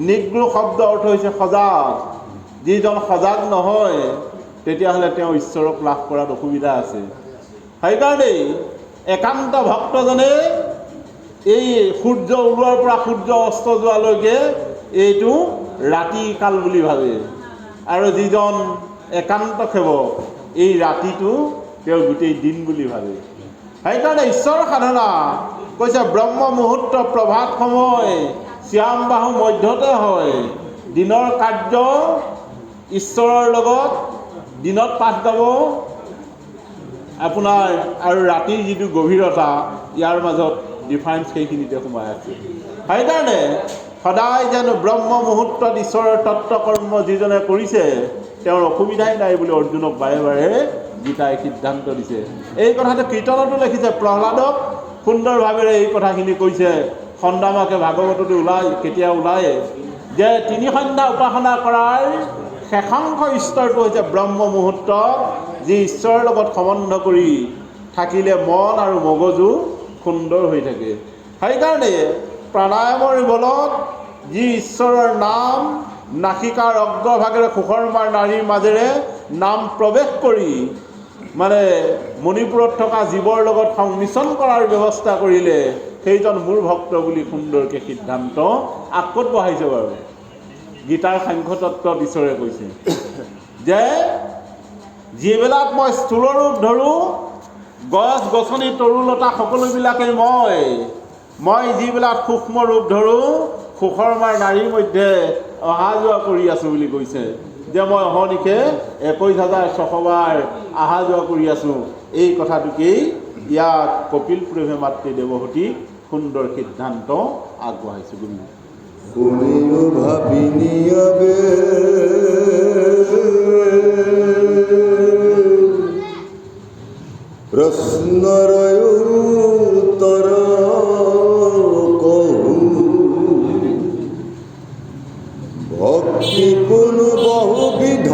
নিগৃহ শব্দ অৰ্থ হৈছে সজাগ। যিজন সজাগ নহয় তেতিয়াহ'লে তেওঁ ঈশ্বৰক লাভ কৰাত অসুবিধা আছে। সেইকাৰণেই একান্ত ভক্তজনে এই সূৰ্য ওলোৱাৰ পৰা সূৰ্য অস্ত যোৱালৈকে এইটো ৰাতি কাল বুলি ভাবে, আৰু যিজন একান্ত সেৱক এই ৰাতিটো তেওঁ গোটেই দিন বুলি ভাবে। সেইকাৰণে ঈশ্বৰ সাধনা কৈছে ব্ৰহ্ম মুহূৰ্ত প্ৰভাত সময়, শ্যাম বাহু মধ্যতে হয়। দিনৰ কাৰ্য ঈশ্বৰৰ লগত দিনত পাঠ গাব আপোনাৰ, আৰু ৰাতিৰ যিটো গভীৰতা ইয়াৰ মাজত ডিফাৰেঞ্চ সেইখিনিতে সোমাই আছে। সেইকাৰণে সদায় যেন ব্ৰহ্ম মুহূৰ্তত ঈশ্বৰৰ তত্ত্বকৰ্ম যিজনে কৰিছে তেওঁৰ অসুবিধাই নাই বুলি অৰ্জুনক বাৰে বাৰে গীতাই সিদ্ধান্ত দিছে। এই কথাটো কীৰ্তনতো লিখিছে, প্ৰহ্লাদক সুন্দৰভাৱেৰে এই কথাখিনি কৈছে। সন্দামাকে ভাগৱততো কেতিয়া ওলায় যে তিনি সন্ধ্যা উপাসনা কৰাৰ শেষাংশ স্তৰটো হৈছে ব্ৰহ্ম মুহূৰ্ত, যি ঈশ্বৰৰ লগত সম্বন্ধ কৰি থাকিলে মন আৰু মগজু সুন্দৰ হৈ থাকে। সেইকাৰণে প্ৰাণায়ামৰ বলত যি ঈশ্বৰৰ নাম নাসিকাৰ অগ্ৰভাগেৰে সুষৰ্মাৰ নাৰীৰ মাজেৰে নাম প্ৰৱেশ কৰি মানে মণিপুৰত থকা জীৱৰ লগত সংমিশ্ৰণ কৰাৰ ব্যৱস্থা কৰিলে সেইজন মোৰ ভক্ত বুলি সুন্দৰকৈ সিদ্ধান্ত আগত বহাইছে। বাৰু গীতাৰ সাংখ্যতত্ত্বত ঈশ্বৰে কৈছে যে যিবিলাক মই স্থূল ৰূপ ধৰোঁ, গছ গছনি তৰুলতা সকলোবিলাকেই মই যিবিলাক সূক্ষ্ম ৰূপ ধৰোঁ সুষৰ্মাৰ নাৰীৰ মধ্যে অহা যোৱা কৰি আছোঁ বুলি কৈছে। যে মই অহৰ্নিশে 21,600 বাৰ অহা যোৱা কৰি আছোঁ। এই কথাটোকেই ইয়াত কপিল প্ৰভুৱে মাতৃ দেৱহূতিক সুন্দৰ সিদ্ধান্ত আগবঢ়াইছে। গুৰু শুনিও ভাবিনিয়াবে প্ৰশ্নৰ উত্তৰ কহু, ভক্তি কোনো বহুবিধ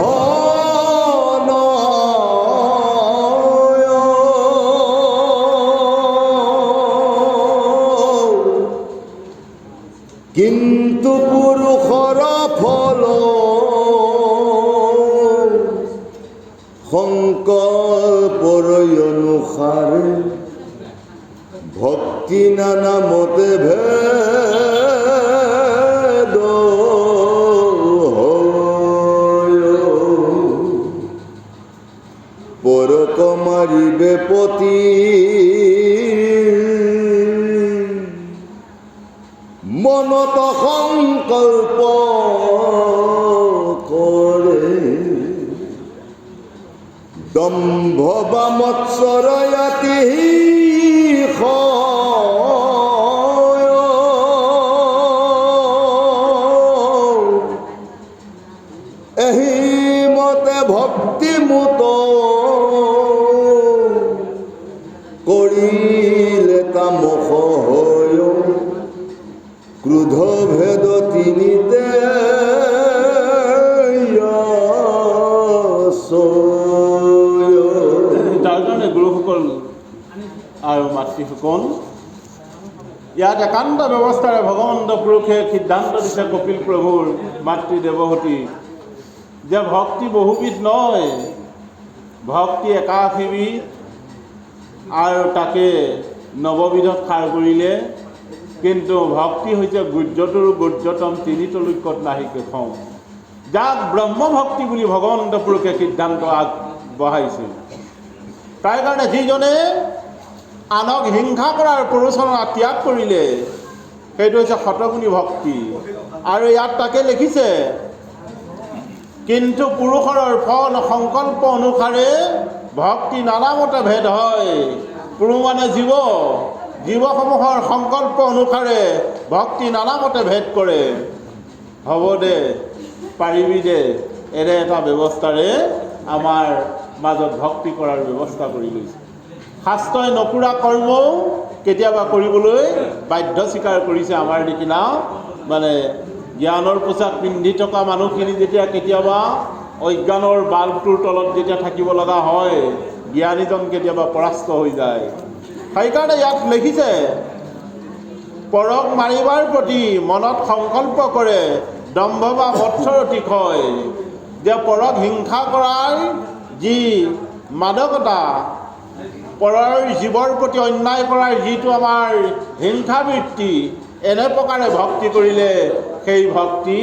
কিন্তু পুৰুষৰ ফল সংকল্পৰ অনুসাৰে ভক্তি নানা মতে ভেদ পৰক মাৰিবে পতি মনত সংকল্প কৰে, দম্ভ বা মৎসৰয়াতি এহি মতে ভক্তি মুত কৰিলে তামস হয়। ক্ৰোধ ভেদ তিনিতে তাৰ কাৰণে গুৰুসকল আৰু মাতৃসকল ইয়াত একান্ত ব্যৱস্থাৰে ভগৱন্ত পুৰুষে সিদ্ধান্ত দিছে কপিল প্ৰভুৰ মাতৃ দেৱহতী যে ভক্তি বহুবিধ নহয়, ভক্তি একাশীবিধ আৰু তাকে নৱবিধত সাৰ কৰিলে। কিন্তু ভক্তি হৈছে গুৰ্জটোৰ গুৰ্জতম তিনি তলুক্যত নাহি কেশম, যাক ব্ৰহ্মভক্তি বুলি ভগৱন্ত পুৰুষে সিদ্ধান্ত আগবঢ়াইছিল। তাৰ কাৰণে যিজনে আনক হিংসা কৰাৰ প্ৰৰোচনা ত্যাগ কৰিলে সেইটো হৈছে শতগুণী ভক্তি। আৰু ইয়াত তাকে লিখিছে, কিন্তু পুৰুষৰ ফল সংকল্প অনুসাৰে ভক্তি নানামতে ভেদ হয়। পুৰুষ মানে জীৱসমূহৰ সংকল্প অনুসাৰে ভক্তি নানামতে ভেদ কৰে। হ'ব দে, পাৰিবি দে, এনে এটা ব্যৱস্থাৰে আমাৰ মাজত ভক্তি কৰাৰ ব্যৱস্থা কৰি লৈছে। শাস্ত্ৰই নকৰা কৰ্মও কেতিয়াবা কৰিবলৈ বাধ্য স্বীকাৰ কৰিছে। আমাৰ নিচিনা মানে জ্ঞানৰ পোচাক পিন্ধি থকা মানুহখিনি যেতিয়া কেতিয়াবা অজ্ঞানৰ বাল্বটোৰ তলত যেতিয়া থাকিব লগা হয়, জ্ঞানীজন কেতিয়াবা পৰাস্ত হৈ যায়। সেইকাৰণে ইয়াত লিখিছে, পৰক মাৰিবাৰ প্ৰতি মনত সংকল্প কৰে, দম্ভ বা মৎসৰ অতিশয়। যে পৰক হিংসা কৰাৰ যি মাদকতা, পৰৰ জীৱৰ প্ৰতি অন্যায় কৰাৰ যিটো আমাৰ হিংসাবৃত্তি, এনে প্ৰকাৰে ভক্তি কৰিলে সেই ভক্তি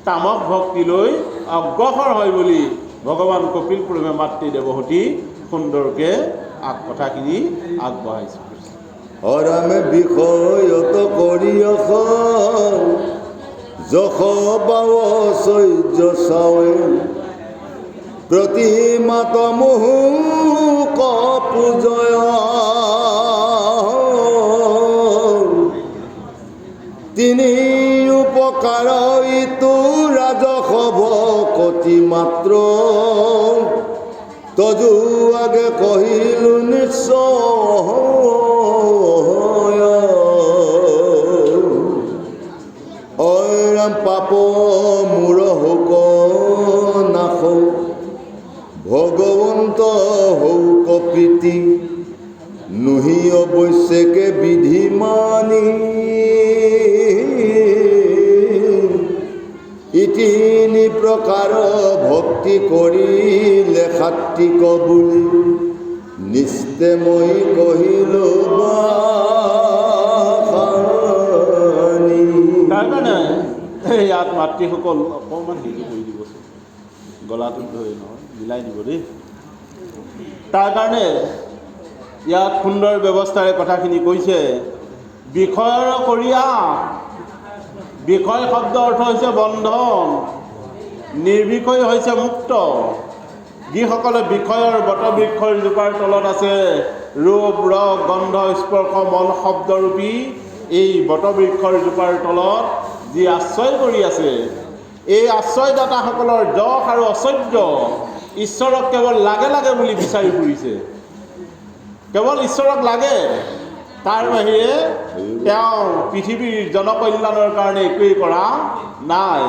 তামক ভক্তিলৈ অগ্ৰসৰ হয় বুলি ভগৱান কপিল প্ৰভুৱে মাতৃ দেৱহতী সুন্দৰকৈ কথাখিনি আগবঢ়াইছে। হৰামে বিষয়ত কৰি যশ বাৱ চৈৰ্য চাৱে, প্ৰতিমাত মুহুক পূজয়। তিনি উপকাৰ ইটো ৰাজস ভকতি মাত্ৰ, তজু আগে কহিলো নিশ্চয়। অৰাম পাপ মূৰ হোক নাশ, ভগৱন্ত হৌক প্ৰীতি, নুহি অৱশ্যকে বিধি মানি। ইতিনি প্ৰকাৰ ভক্তি কৰিলে সাত্বিক বুলি, নিস্তে মই কহিলো বাণী। তাৰ কাৰণে ইয়াত মাতৃসকল অকণমান হেৰি কৰি দিবচোন, গলাটোত ধৰি নহয়, মিলাই দিব দেই। তাৰ কাৰণে ইয়াত সুন্দৰ ব্যৱস্থাৰে কথাখিনি কৈছে। বিষয়ৰ কৰিয়া, বিষয় শব্দ অৰ্থ হৈছে বন্ধন, নিৰ্বিষয় হৈছে মুক্ত। যিসকলে বিষয়ৰ বটবৃক্ষৰ জোপাৰ তলত আছে, ৰূপ ৰস গন্ধ স্পৰ্শ মন শব্দৰূপী এই বটবৃক্ষৰ জোপাৰ তলত যি আশ্ৰয় কৰি আছে, এই আশ্ৰয়দাতাসকলৰ যশ আৰু ঐশ্বৰ্য ঈশ্বৰক কেৱল লাগে লাগে বুলি বিচাৰি ফুৰিছে। কেৱল ঈশ্বৰক লাগে, তাৰ বাহিৰে তেওঁ পৃথিৱীৰ জনকল্যাণৰ কাৰণে একোৱেই কৰা নাই।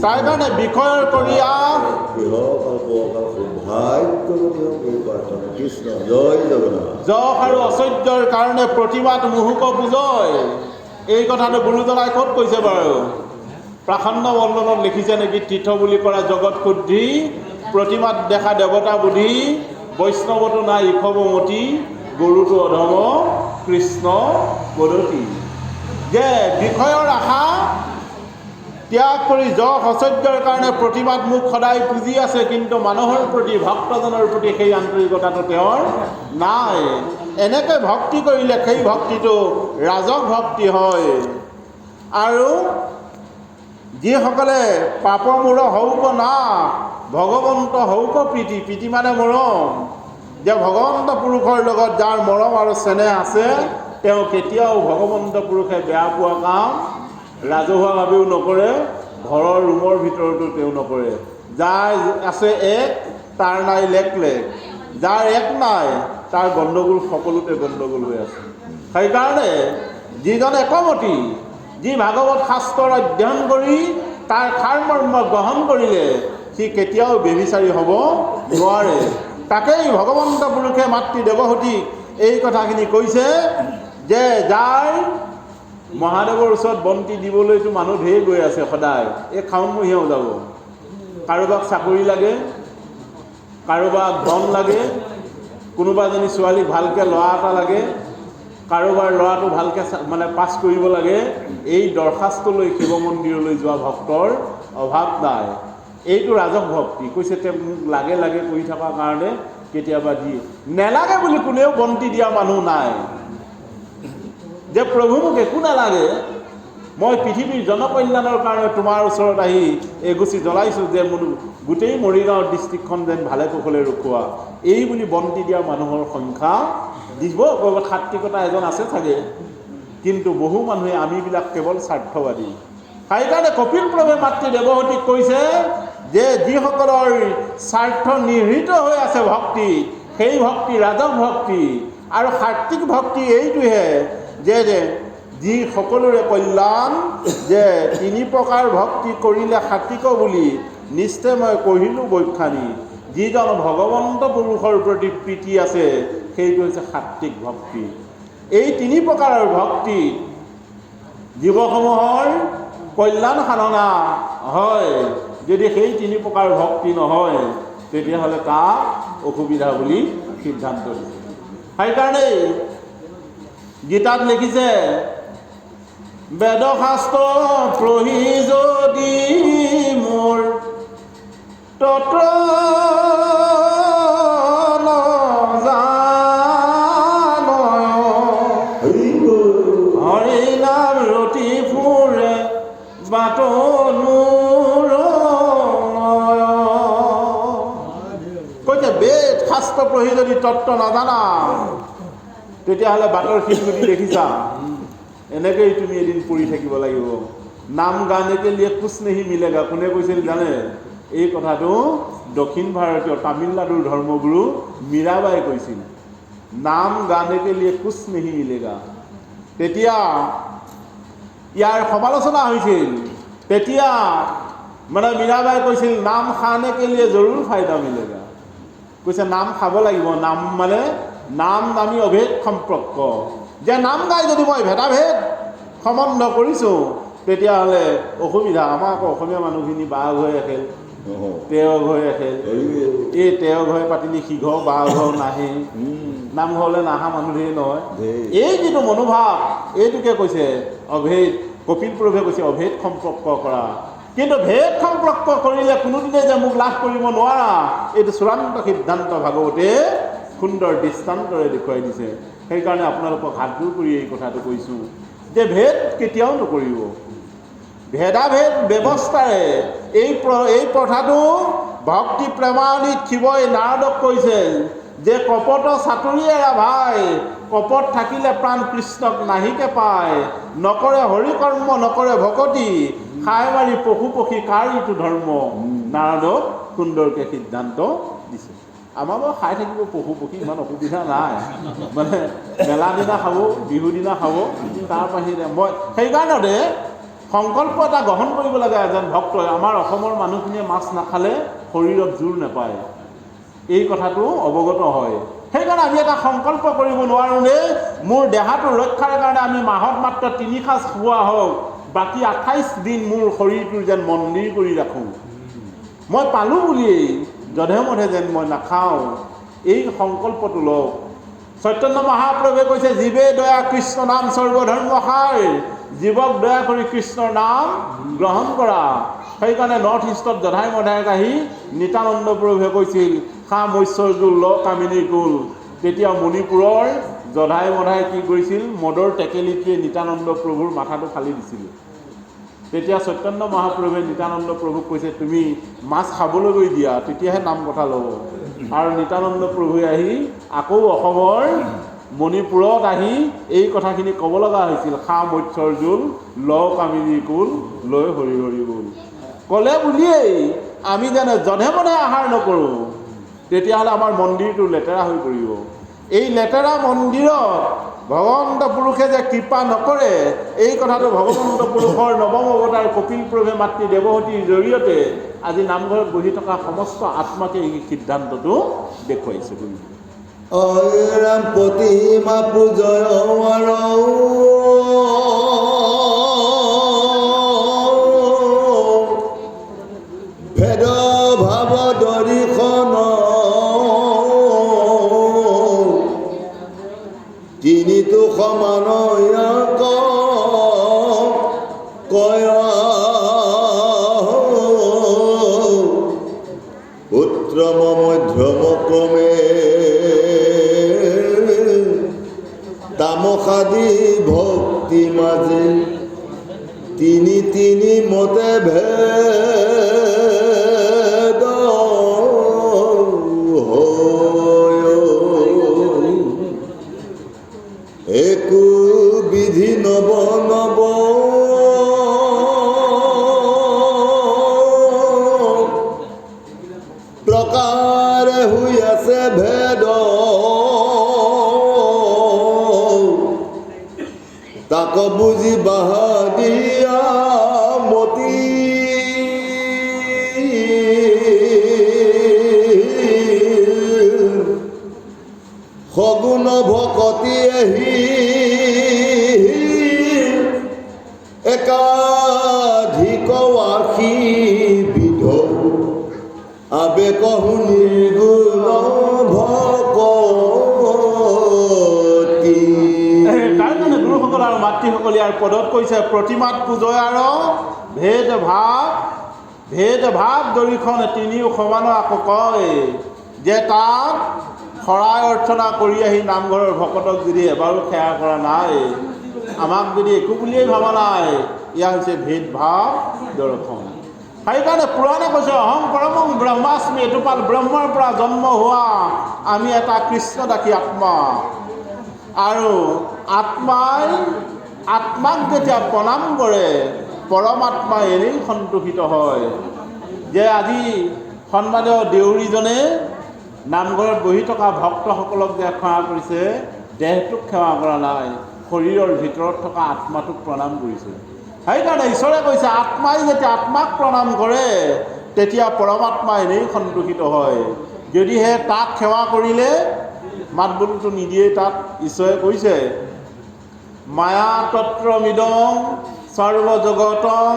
তাৰ কাৰণে বিষয়ৰ কৰিয়া, যশ আৰু ঐশ্বৰ্যৰ কাৰণে প্ৰতিমাত মুহুক পূজয়। এই কথাটো গুৰুজনাই ক'ত কৈছে বাৰু? প্ৰাসন্ন বন্ধনত লিখিছে নেকি? তীৰ্থ বুলি কৰা জগত শুদ্ধি, প্ৰতিমাত দেখা দেৱতা বুদ্ধি, বৈষ্ণৱতো নাই ইষৱমতি, গৰুটো অধম কৃষ্ণ পদতী। যে বিষয়ৰ আশা ত্যাগ কৰি যশ ঐশ্বৰ্যৰ কাৰণে প্ৰতিমাত মোক সদায় পুজি আছে, কিন্তু মানুহৰ প্ৰতি ভক্তজনৰ প্ৰতি সেই আন্তৰিকতাটো তেওঁৰ নাই। এনেকৈ ভক্তি কৰিলে সেই ভক্তিটো ৰাজস ভক্তি হয়। আৰু যিসকলে পাপমূৰ হৌক না, ভগৱন্ত হৌক প্ৰীতি, প্ৰীতি মানে মৰম। যে ভগৱন্ত পুৰুষৰ লগত যাৰ মৰম আৰু চেনেহ আছে, তেওঁ কেতিয়াও ভগৱন্ত পুৰুষে বেয়া পোৱা কাম ৰাজহুৱাভাৱেও নকৰে, ঘৰৰ ৰুমৰ ভিতৰতো তেওঁ নকৰে। যাৰ আছে এক, তাৰ নাই লেক লেক, যাৰ এক নাই তাৰ গণ্ডগোল সকলোতে গণ্ডগোল হৈ আছে। সেইকাৰণে যিজন একমতি, যি ভাগৱত শাস্ত্ৰৰ অধ্যয়ন কৰি তাৰ সাৰমৰ্ম গ্ৰহণ কৰিলে সি কেতিয়াও বেবিচাৰী হ'ব নোৱাৰে। তাকেই ভগৱন্ত পুৰুষে মাতৃ দেৱহতীক এই কথাখিনি কৈছে যে যাৰ মহাদেৱৰ ওচৰত বন্তি দিবলৈতো মানুহ ঢেৰ গৈ আছে সদায়, এই শাওণমহীয়াও যাব। কাৰোবাক চাকৰি লাগে, কাৰোবাক ধন লাগে, কোনোবা এজনী ছোৱালীক ভালকৈ ল'ৰা এটা লাগে, কাৰোবাৰ ল'ৰাটো ভালকৈ মানে পাছ কৰিব লাগে। এই দৰখাস্ত লৈ শিৱ মন্দিৰলৈ যোৱা ভক্তৰ অভাৱ নাই। এইটো ৰাজহ ভক্তি। কৈছে তেওঁ মোক লাগে লাগে কৰি থকাৰ কাৰণে কেতিয়াবা দিয়ে, নেলাগে বুলি কোনেও বন্তি দিয়া মানুহ নাই। যে প্ৰভু মোক একো নালাগে, মই পৃথিৱীৰ জনকল্যাণৰ কাৰণে তোমাৰ ওচৰত আহি এগুচি জ্বলাইছোঁ যে মোৰ গোটেই মৰিগাঁও ডিষ্ট্ৰিক্টখন যেন ভালে কুশলে ৰখোৱা, এই বুলি বন্তি দিয়া মানুহৰ সংখ্যা দিব। সাত্বিকতা এজন আছে চাগে, কিন্তু বহু মানুহে আমিবিলাক কেৱল স্বাৰ্থবাদী। সেইকাৰণে কপিল প্ৰভে মাতৃ দেৱহতীক কৈছে যে যিসকলৰ স্বাৰ্থ নিহিত হৈ আছে ভক্তি, সেই ভক্তি ৰাজহ ভক্তি। আৰু সাত্বিক ভক্তি এইটোহে যে যি সকলোৰে কল্যাণ, যে তিনি প্ৰকাৰ ভক্তি কৰিলে সাত্বিক বুলি নিশ্চয় মই কহিলোঁ বৈখ্যানী। যিজন ভগৱন্ত পুৰুষৰ প্ৰতি প্ৰীতি আছে সেইটো হৈছে সাত্বিক ভক্তি। এই তিনি প্ৰকাৰৰ ভক্তি জীৱসমূহৰ কল্যাণ সাধনা হয়। যদি সেই তিনি প্ৰকাৰ ভক্তি নহয় তেতিয়াহ'লে তাক অসুবিধা বুলি সিদ্ধান্ত দিছে। সেইকাৰণেই গীতাত লিখিছে বেদশাস্ত্ৰ পঢ়ি যদি মোৰ তত হৰি নাম ৰতি ফুৰে বাট কৈছে বেদ শাস্ত্ৰ পঢ়ি যদি তত্ত্ব নাজানা তেতিয়াহ'লে বাটৰ শিলগুটি দেখিছা, এনেকৈয়ে তুমি এদিন পৰি থাকিব লাগিব। নাম গানে কে লিয়ে কুছ নেহি মিলেগা। কোনে কৈছিল জানে? এই কথাটো দক্ষিণ ভাৰতীয় তামিলনাডুৰ ধৰ্মগুৰু মীৰাবাই কৈছিল। নাম গানে কে লিয়ে কুছ নেহি মিলেগা। তেতিয়া ইয়াৰ সমালোচনা হৈছিল। তেতিয়া মানে মীৰাবাই কৈছিল নাম খানে কে লিয়ে জৰুৰ ফাইদা মিলেগা। কৈছে নাম খাব লাগিব। নাম মানে নাম নামি অভেদ সম্পৰ্ক, যে নাম গাই যদি মই ভেদাভেদ সম্বন্ধ কৰিছোঁ তেতিয়াহ'লে অসুবিধা। আমাৰ আকৌ অসমীয়া মানুহখিনি বাঘ হৈ আছিল, তেও হৈ আছিল। এই তেও ঘৰে পাতিলি সিঘৰ বাঘ ঘৰ নাহে, নামঘৰলৈ নাহা মানুহ ধেৰ নহয়। এই যিটো মনোভাৱ এইটোকে কৈছে অভেদ। কপিল প্ৰভে কৈছে অভেদ সম্পৰ্ক কৰা। কিন্তু ভেদ সম্পৰ্ক কৰিলে কোনোদিনে যে মোক লাভ কৰিব নোৱাৰা, এইটো চূড়ান্ত সিদ্ধান্ত ভাগৱতে সুন্দৰ দৃষ্টান্তৰে দেখুৱাই দিছে। সেইকাৰণে আপোনালোকক হাতযোৰ কৰি এই কথাটো কৈছোঁ যে ভেদ কেতিয়াও নকৰিব। ভেদাভেদ ব্যৱস্থাৰে এই প্ৰথাটো ভক্তি প্ৰেমাৱলীত শিৱই নাৰদক কৈছে যে কপট চাতুৰি এৰা ভাই, কপট থাকিলে প্ৰাণ কৃষ্ণক নাহিকে পায়। নকৰে হৰিকৰ্ম নকৰে ভকতি, খাই মাৰি পশু পক্ষী কাৰ ইটো ধৰ্ম। নাৰদক সুন্দৰকৈ সিদ্ধান্ত দিছে। আমাৰ বাৰু খাই থাকিব পশু পক্ষী, ইমান অসুবিধা নাই। মানে মেলা দিনা খাব, বিহু দিনা খাব, তাৰ বাহিৰে মই সেইকাৰণতে সংকল্প এটা গ্ৰহণ কৰিব লাগে এজন ভক্তই। আমাৰ অসমৰ মানুহখিনিয়ে মাছ নাখালে শৰীৰত জোৰ নাপায়, এই কথাটো অৱগত হয়। সেইকাৰণে আমি এটা সংকল্প কৰিব নোৱাৰোঁনে মোৰ দেহাটো ৰক্ষাৰ কাৰণে আমি মাহত মাত্ৰ 3 সাঁজ খোৱা হওক, বাকী 28 দিন মোৰ শৰীৰটো যেন মন্দিৰ কৰি ৰাখোঁ। মই পালোঁ বুলিয়েই যধে মধে যেন মই নাখাওঁ, এই সংকল্পটো লওক। চৈতন্য মহাপ্ৰভুৱে কৈছে জীৱে দয়া কৃষ্ণ নাম সৰ্বধৰ্ম সাৰ, জীৱক দয়া কৰি কৃষ্ণৰ নাম গ্ৰহণ কৰা। সেইকাৰণে নৰ্থ ইষ্টত যধাই মধাই আহি নিতানন্দ প্ৰভুৱে কৈছিল খা মৈশ্বৰ জোল ল কামিনী কুল। তেতিয়া মণিপুৰৰ যধাই মধাই কি কৰিছিল, মদৰ টেকেলিটোৱে নিতানন্দ প্ৰভুৰ মাথাটো ফালি দিছিল। তেতিয়া চৈতন্য মহাপ্ৰভুৱে নিতানন্দ প্ৰভুক কৈছে তুমি মাছ খাবলৈ গৈ দিয়া, তেতিয়াহে নাম কথা ল'ব। আৰু নিতানন্দ প্ৰভুৱে আহি আকৌ অসমৰ মণিপুৰত আহি এই কথাখিনি ক'ব লগা হৈছিল খা মৎস্যৰ জোল ল কামিনী কুল লৈ হৰি হৰি বল। ক'লে বুলিয়েই আমি যেনে যধে মধে আহাৰ নকৰোঁ তেতিয়াহ'লে আমাৰ মন্দিৰটো লেতেৰা হৈ পৰিব। এই লেতেৰা মন্দিৰত ভগৱন্ত পুৰুষে যে কৃপা নকৰে, এই কথাটো ভগৱন্ত পুৰুষৰ নৱম অৱতাৰ কপিল প্ৰভে মাতৃ দেৱহতীৰ জৰিয়তে আজি নামঘৰত বহি থকা সমস্ত আত্মাকে এই সিদ্ধান্তটো দেখুৱাইছে। ৰাম প্ৰতিমা পূজয় ভেদ ভাৱ দৰ্শন তিনিটো সমান কয় পুত্ৰম মধ্যম ক্ৰমে তামসাদি ভক্তি মাজে তিনি তিনি মতে ভেদ একো বিধি নব নব প্ৰকাৰে হৈ আছে ভেদ তাক বুজি বাহা দিয়া মতি সগুণ ভকতি আহি একাধিক আশী বিধ আবেগ নিৰ্গুণ ভকতি। তাৰ কাৰণে গুৰুসকল আৰু মাতৃসকলে ইয়াৰ পদত কৈছে প্ৰতিমাত পূজয় আৰু ভেদ ভাৱ দৰিখন তিনিও সমান। আকৌ কয় যে তাত শৰাই অৰ্চনা কৰি আহি নামঘৰৰ ভকতক যদি এবাৰো সেৱা কৰা নাই, আমাক যদি একো বুলিয়েই ভবা নাই, এয়া হৈছে ভেদ ভাৱ দৰ্শন। সেইকাৰণে পুৰাণে কৈছে অহং পৰমং ব্ৰহ্মাস্মি, এটোপাল ব্ৰহ্মৰ পৰা জন্ম হোৱা আমি এটা কৃষ্ণদাসী আত্মা। আৰু আত্মাক যেতিয়া প্ৰণাম কৰে পৰমাত্মা এনেই সন্তোষিত হয় যে আজি সন্মানীয় দেউৰীজনে নামঘৰত বহি থকা ভক্তসকলক যে সেৱা কৰিছে, দেহটোক সেৱা কৰা নাই, শৰীৰৰ ভিতৰত থকা আত্মাটোক প্ৰণাম কৰিছে। সেইকাৰণে ঈশ্বৰে কৈছে আত্মাই যেতিয়া আত্মাক প্ৰণাম কৰে তেতিয়া পৰমাত্মা এনেই সন্তোষিত হয়। যদিহে তাক সেৱা কৰিলে মাত বোলটো নিদিয়ে। তাত ঈশ্বৰে কৈছে মায়া তত্ৰ মিদং সৰ্বজগতং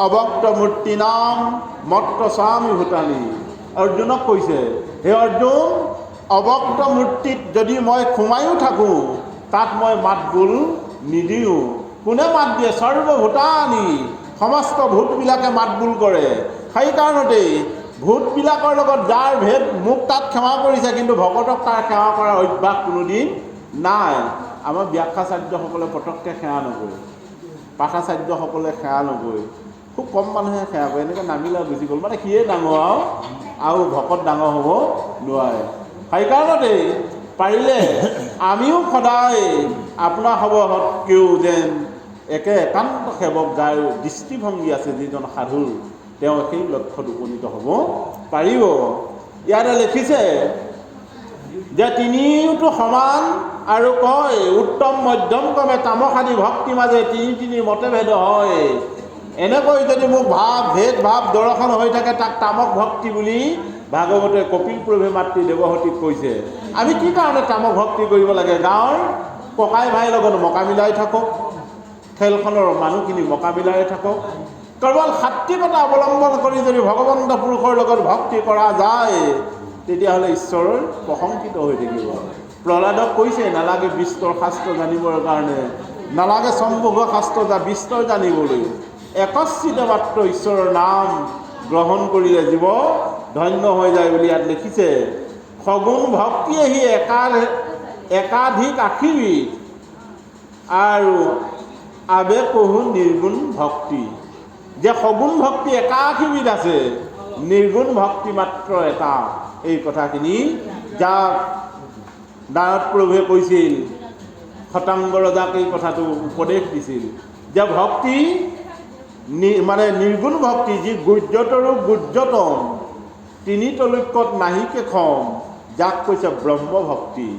অবক্ত মূৰ্তি নাম মত্ত স্বামী ভূটানী। অৰ্জুনক কৈছে, হে অৰ্জুন, অবক্ত মূৰ্তিত যদি মই সোমায়ো থাকোঁ তাত মই মাত বোল নিদিওঁ। কোনে মাত দিয়ে? সৰ্বভূতানী, সমস্ত ভূতবিলাকে মাত বোল কৰে। সেইকাৰণতেই ভূতবিলাকৰ লগত যাৰ ভেদ মোক তাত সেৱা কৰিছে, কিন্তু ভকতক তাৰ সেৱা কৰাৰ অভ্যাস কোনোদিন নাই। আমাৰ ব্যাখ্যাচাৰ্যসকলে পটককৈ সেৱা নকৰে, পাঠাচাৰ্যসকলে সেৱা নকৰে, খুব কম মানুহে সেৱা কৰে। এনেকৈ নামিলা গুচি গ'ল, মানে সিয়ে ডাঙৰ আৰু ভকত ডাঙৰ হ'ব নোৱাৰে। সেইকাৰণতেই পাৰিলে আমিও সদায় আপোনাৰ সবতকেও যেন একে একান্ত সেৱক যাৰ দৃষ্টিভংগী আছে, যিজন সাধুৰ, তেওঁ সেই লক্ষ্যত উপনীত হ'ব পাৰিব। ইয়াতে লিখিছে যে তিনিওটো সমান আৰু কয় উত্তম মধ্যম ক্ৰমে তামসাদি ভক্তি মাজে তিনি তিনি মতে ভেদ হয়। এনেকৈ যদি মোক ভেদ ভাৱ দৰ্শন হৈ থাকে তাক তামক ভক্তি বুলি ভাগৱতে কপিল প্ৰভে মাতৃ দেৱহতীক কৈছে। আমি কি কাৰণে তামক ভক্তি কৰিব লাগে? গাঁৱৰ ককাই ভাইৰ লগত মকা মিলাই থাকক, খেলখনৰ মানুহখিনি মকা মিলাই থাকক। কেৱল সাত্বিকতা অৱলম্বন কৰি যদি ভগৱন্ত পুৰুষৰ লগত ভক্তি কৰা যায় তেতিয়াহ'লে ঈশ্বৰ প্ৰশংসিত হৈ থাকিব। প্ৰহ্লাদক কৈছে নালাগে বিস্তৰ শাস্ত্ৰ জানিবৰ কাৰণে, নালাগে সম্ভোগ শাস্ত্ৰ বিস্তৰ জানিবলৈ, একশ্চিত মাত্ৰ ঈশ্বৰৰ নাম গ্ৰহণ কৰিলে জীৱ ধন্য হৈ যায় বুলি ইয়াত লিখিছে। সগুণ ভক্তি আহি একাধিক আশীবিধ আৰু আবেগহু নিৰ্গুণ ভক্তি। যে সগুণ ভক্তি একাশীবিধ আছে, নিৰ্গুণ ভক্তি মাত্ৰ এটা। এই কথাখিনি যাক নাৰদ প্ৰভুৱে কৈছিল, শতাংগ ৰজাক এই কথাটো উপদেশ দিছিল যে ভক্তি মানে নিৰ্গুণ ভক্তি, যি গুহ্যতৰো গুহ্যতম, তিনি তলৈকত নাহিকে খম, যাক কৈছে ব্ৰহ্ম ভক্তি।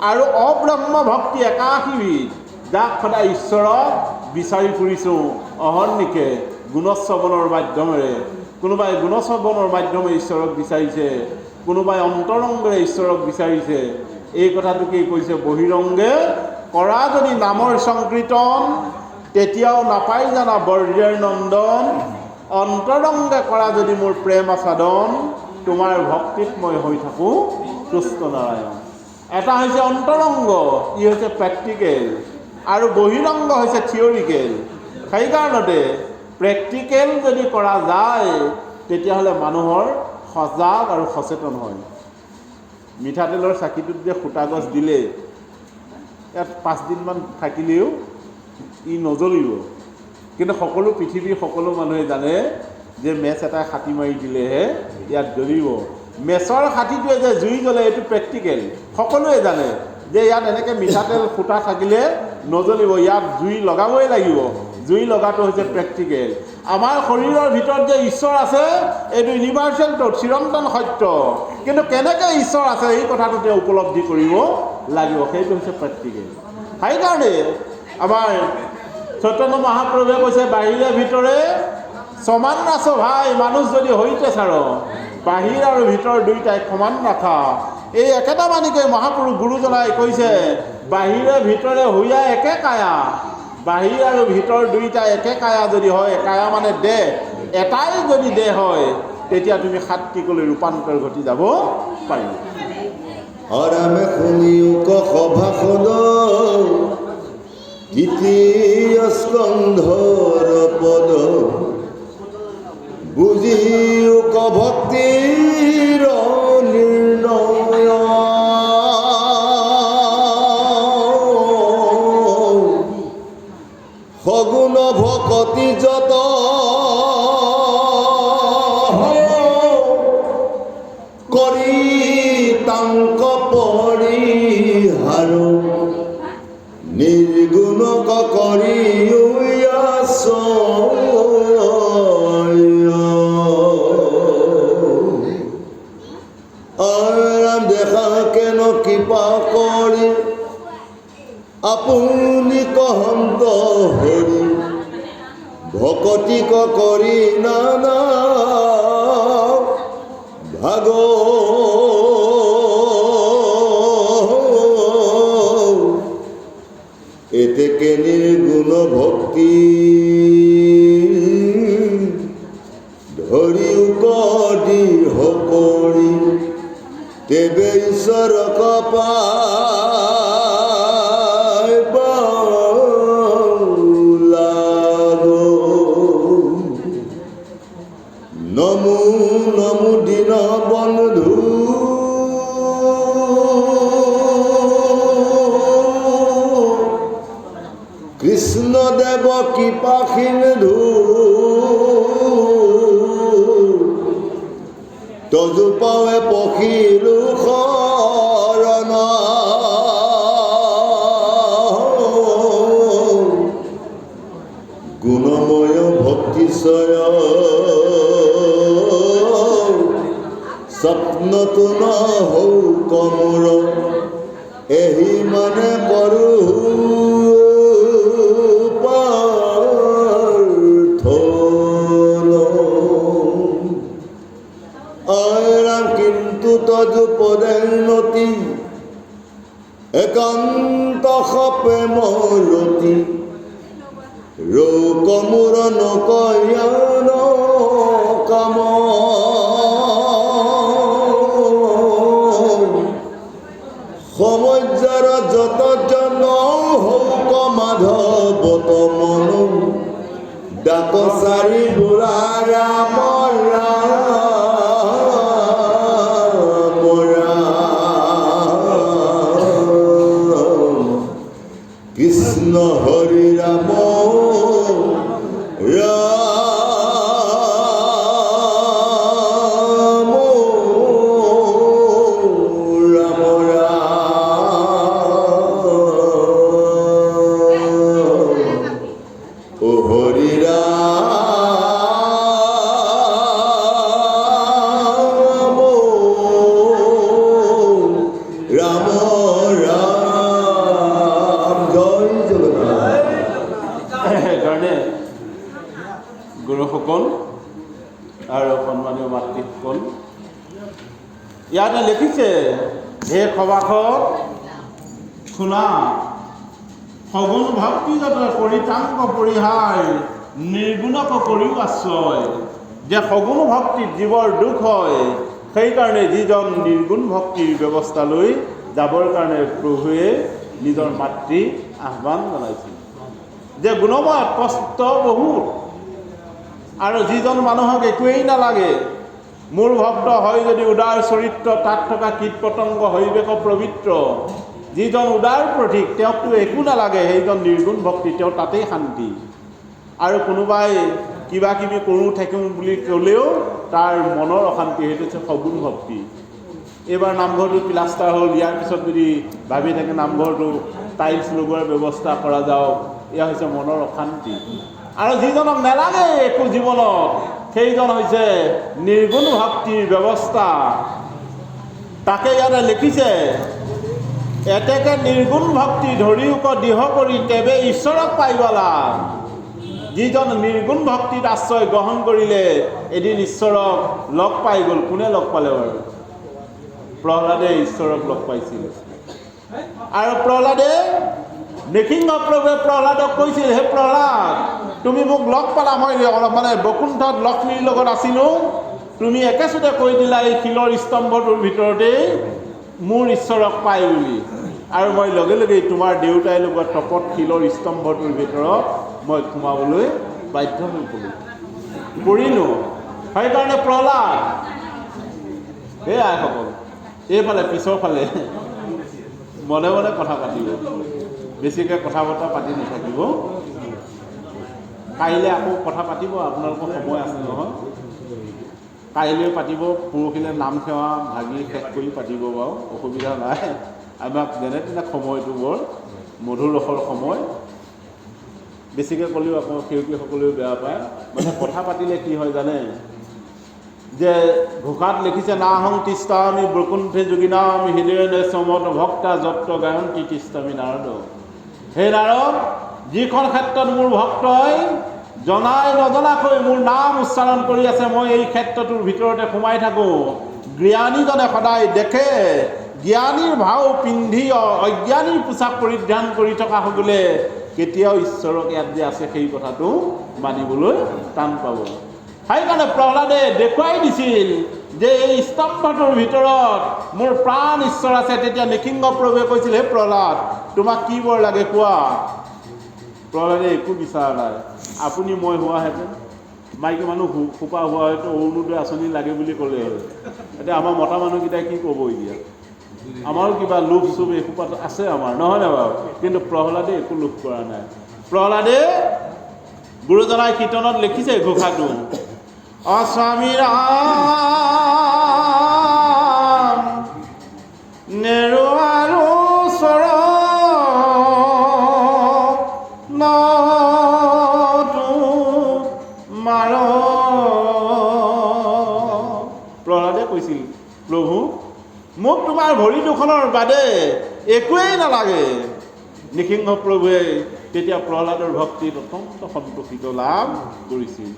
আৰু অব্ৰহ্ম ভক্তি 81 বিধ, যাক সদায় ঈশ্বৰক বিচাৰি ফুৰিছোঁ অহৰ্নিশে গুণশ্ৰৱণৰ মাধ্যমেৰে। কোনোবাই গুণশ্ৰৱণৰ মাধ্যমেৰে ঈশ্বৰক বিচাৰিছে, কোনোবাই অন্তৰংগেৰে ঈশ্বৰক বিচাৰিছে। এই কথাটোকেই কৈছে বহিৰংগে কৰা যদি নামৰ সংকীৰ্তন, তেতিয়াও নাপাই জানা বৰ্যৰ নন্দন। অন্তৰংগে কৰা যদি মোৰ প্ৰেম আসাদন, তোমাৰ ভক্তিত মই হৈ থাকোঁ তুষ্ট নাৰায়ণ। এটা হৈছে অন্তৰংগ, ই হৈছে প্ৰেক্টিকেল, আৰু বহিৰংগ হৈছে থিয়ৰিকেল। সেইকাৰণতে প্ৰেক্টিকেল যদি কৰা যায় তেতিয়াহ'লে মানুহৰ সজাগ আৰু সচেতন হয়। মিঠাতেলৰ চাকিটোত যে সূতা গছ দিলে ইয়াত 5 দিনমান থাকিলেও ই নজ্বলিব, কিন্তু সকলো পৃথিৱীৰ সকলো মানুহে জানে যে মেচ এটা খাটি মাৰি দিলেহে ইয়াত জ্বলিব। মেচৰ খাটিটোৱে যে জুই জ্বলে এইটো প্ৰেক্টিকেল, সকলোৱে জানে যে ইয়াত এনেকৈ মিঠাতেল সূতা থাকিলে নজ্বলিব, ইয়াত জুই লগাবই লাগিব। জুই লগাটো হৈছে প্ৰেক্টিকেল। আমাৰ শৰীৰৰ ভিতৰত যে ঈশ্বৰ আছে এইটো ইউনিভাৰ্চেল ট্ৰুথ, চিৰন্তন সত্য, কিন্তু কেনেকৈ ঈশ্বৰ আছে এই কথাটো তেওঁ উপলব্ধি কৰিব লাগিব, সেইটো হৈছে প্ৰেক্টিকেল। সেইকাৰণে আমাৰ চৈতন্য মহাপ্ৰভুৱে কৈছে বাহিৰে ভিতৰে সমান নাচ ভাই, মানুহ যদি হৈতে চাৰ, বাহিৰ আৰু ভিতৰ দুইটাই সমান ৰাখা। এই একেটা মানিকৈ মহাপুৰুষ গুৰুজনাই কৈছে বাহিৰে ভিতৰে হৈয়া একে কায়া, বাহিৰ আৰু ভিতৰ দুইটা একে কায়া যদি হয়, কায়া মানে দেহ, এটাই যদি দেহ হয় তেতিয়া তুমি সাত্বিকলৈ ৰূপান্তৰ ঘটি যাব পাৰিবা। আৰামে শুনিও সভাসদ দ্বিতীয় স্কন্ধৰ পদ, বুজিও ভক্তিৰ নিৰ্ণয়, সগুণ ভকতি যত কৰি তাংক পৰিহাৰ, নিৰ্গুণক কৰি দেখা কেন কৃপা কৰি আপুনি কহন্ত হৰি, ভকতিক কৰি নানা ভাগ, এতেকে নির্গুণ ভক্তি ধরি কদি হকরি, তেবে ঈশ্বর কপায় লাগো। নমো নমো দীন বন্ধু, কৃষ্ণ দেব কৃপা সিন্ধু, তজু পাৱে পখিলো শৰণ, গুণময় ভক্তিশয় স্বপ্নতো নহৌ কমোৰ, এহি মানে কৰো কিন্তু তজু পদোন্নতি, একান্ত সপে মৰতি, কমোৰ নকয়ান কাম, সমজ্যাৰ যত জন হৌক মাধৱত মন, ডাক চাৰি বুঢ়া ৰাম কৃষ্ণ হৰি ৰাম ৰাম ৰাম ৰাম, ও হৰি ৰাম ৰাম ৰাম। ভকতসকল। ইয়াতে লিখিছে, হে সভাসদ শুনা, সগুণ ভক্তি যত পৰিতাংগ পৰিহাৰ নিৰ্গুণক কৰিও আশ্ৰয়। যে সগুণ ভক্তিত জীৱৰ দুখ হয়, সেইকাৰণে যিজন নিৰ্গুণ ভক্তিৰ ব্যৱস্থালৈ যাবৰ কাৰণে প্ৰভুৱে নিজৰ মাতৃ আহ্বান জনাইছিল। যে গুণময়ত কষ্ট বহুত, আৰু যিজন মানুহক একোৱেই নালাগে, মোৰ ভক্ত হয় যদি উদাৰ চৰিত্ৰ, তাত থকা কীট পতংগ হৈবেক পবিত্ৰ। যিজন উদাৰ প্ৰতীক, তেওঁকতো একো নালাগে, সেইজন নিৰ্গুণ ভক্তি, তেওঁ তাতেই শান্তি। আৰু কোনোবাই কিবা কিবি কৰোঁ থাকিম বুলি ক'লেও তাৰ মনৰ অশান্তি, সেইটো হৈছে সগুণ ভক্তি। এইবাৰ নামঘৰটো প্লাষ্টাৰ হ'ল, ইয়াৰ পিছত যদি ভাবি থাকে নামঘৰটো টাইলছ লগোৱাৰ ব্যৱস্থা কৰা যাওক, এয়া হৈছে মনৰ অশান্তি। আৰু যিজনক নালাগে একো জীৱনত, সেইজন হৈছে নিৰ্গুণ ভক্তিৰ ব্যৱস্থা। তাকে ইয়াতে লিখিছে, এতেকে নিৰ্গুণ ভক্তি ধৰিওক দিহ কৰি তেবে ঈশ্বৰক পাইবালা। যিজন নিৰ্গুণ ভক্তিত আশ্ৰয় গ্ৰহণ কৰিলে এদিন ঈশ্বৰক লগ পাই গ'ল। কোনে লগ পালে বাৰু? প্ৰহ্লাদে ঈশ্বৰক লগ পাইছিল। আৰু প্ৰহ্লাদে নৃসিংহ প্ৰভুৱে প্ৰহ্লাদক কৈছিল, হে প্ৰহ্লাদ, তুমি মোক লগ পালা, মই মানে বৈকুণ্ঠত লক্ষ্মীৰ লগত আছিলোঁ, তুমি একেচোতে কৈ দিলা এই শিলৰ স্তম্ভটোৰ ভিতৰতেই মোৰ ঈশ্বৰক পাই বুলি। আৰু মই লগে লগেই তোমাৰ দেউতাই লগোৱা তপত শিলৰ স্তম্ভটোৰ ভিতৰত মই সোমাবলৈ বাধ্য হৈ পৰিলোঁ। সেইকাৰণে প্ৰহ্লাদ, হে আইসকল, এইফালে পিছৰ ফালে মনে মনে কথা পাতিব, বেছিকৈ কথা বতৰা পাতি নাথাকিব। কাইলৈ আকৌ কথা পাতিব, আপোনালোকৰ সময় আছে নহয়, কাইলৈ পাতিব, পৰহিলৈ নাম সেৱা ভাগি শেষ কৰি পাতিব বাৰু, অসুবিধা নাই। আমাক যেনে তেনে সময়টো বৰ মধুৰ ৰসৰ সময়, বেছিকৈ ক'লেও আকৌ সেউকীসকলেও বেয়া পায়। মানে কথা পাতিলে কি হয় জানে, যে ঘোষাত লিখিছে, নাহং তিষ্ঠামি বৈকুণ্ঠে যোগিনামি হৃদয়ে সমত ভক্তা যত্ত গায়ন্তি তিষ্ঠামি নাৰদ। হে নাৰদ, যিখন ক্ষেত্ৰত মোৰ ভক্তই জনাই নজনাকৈ মোৰ নাম উচ্চাৰণ কৰি আছে, মই এই ক্ষেত্ৰটোৰ ভিতৰতে সোমাই থাকোঁ। জ্ঞানীজনে সদায় দেখে, জ্ঞানীৰ ভাও পিন্ধি অজ্ঞানীৰ পোছাক পৰিধান কৰি থকা সকলে কেতিয়াও ঈশ্বৰক ইয়াত যে আছে সেই কথাটো মানিবলৈ টান পাব। সেইকাৰণে প্ৰহ্লাদে দেখুৱাই দিছিল যে এই স্তম্ভটোৰ ভিতৰত মোৰ প্ৰাণ ঈশ্বৰ আছে। তেতিয়া নৃসিংহ প্ৰভুৱে কৈছিল, হে প্ৰহ্লাদ, তোমাক কি বৰ লাগে কোৱা? প্ৰহ্লাদে একো বিচৰা নাই। আপুনি মই হোৱাহেঁতেন, মাইকী মানুহ সোপা হোৱা হয়তো অৰুণোদয় আঁচনি লাগে বুলি ক'লে হয়। এতিয়া আমাৰ মতা মানুহকেইটাই কি ক'ব এতিয়া? আমাৰো কিবা লোভ চোভ এসোপা আছে আমাৰ, নহয়নে বাৰু? কিন্তু প্ৰহ্লাদে একো লোভ কৰা নাই। প্ৰহ্লাদে গুৰুজনাই কীৰ্তনত লিখিছে ঘোষাটো, অস্বামী ৰাম নেৰু আৰু চৰণ মাৰ। প্ৰহ্লাদে কৈছিল, প্ৰভু মোক তোমাৰ ভৰি দুখনৰ বাদে একোৱেই নালাগে। নৃসিংহ প্ৰভুৱে তেতিয়া প্ৰহ্লাদৰ ভক্তিত অত্যন্ত সন্তোষিত লাভ কৰিছিল।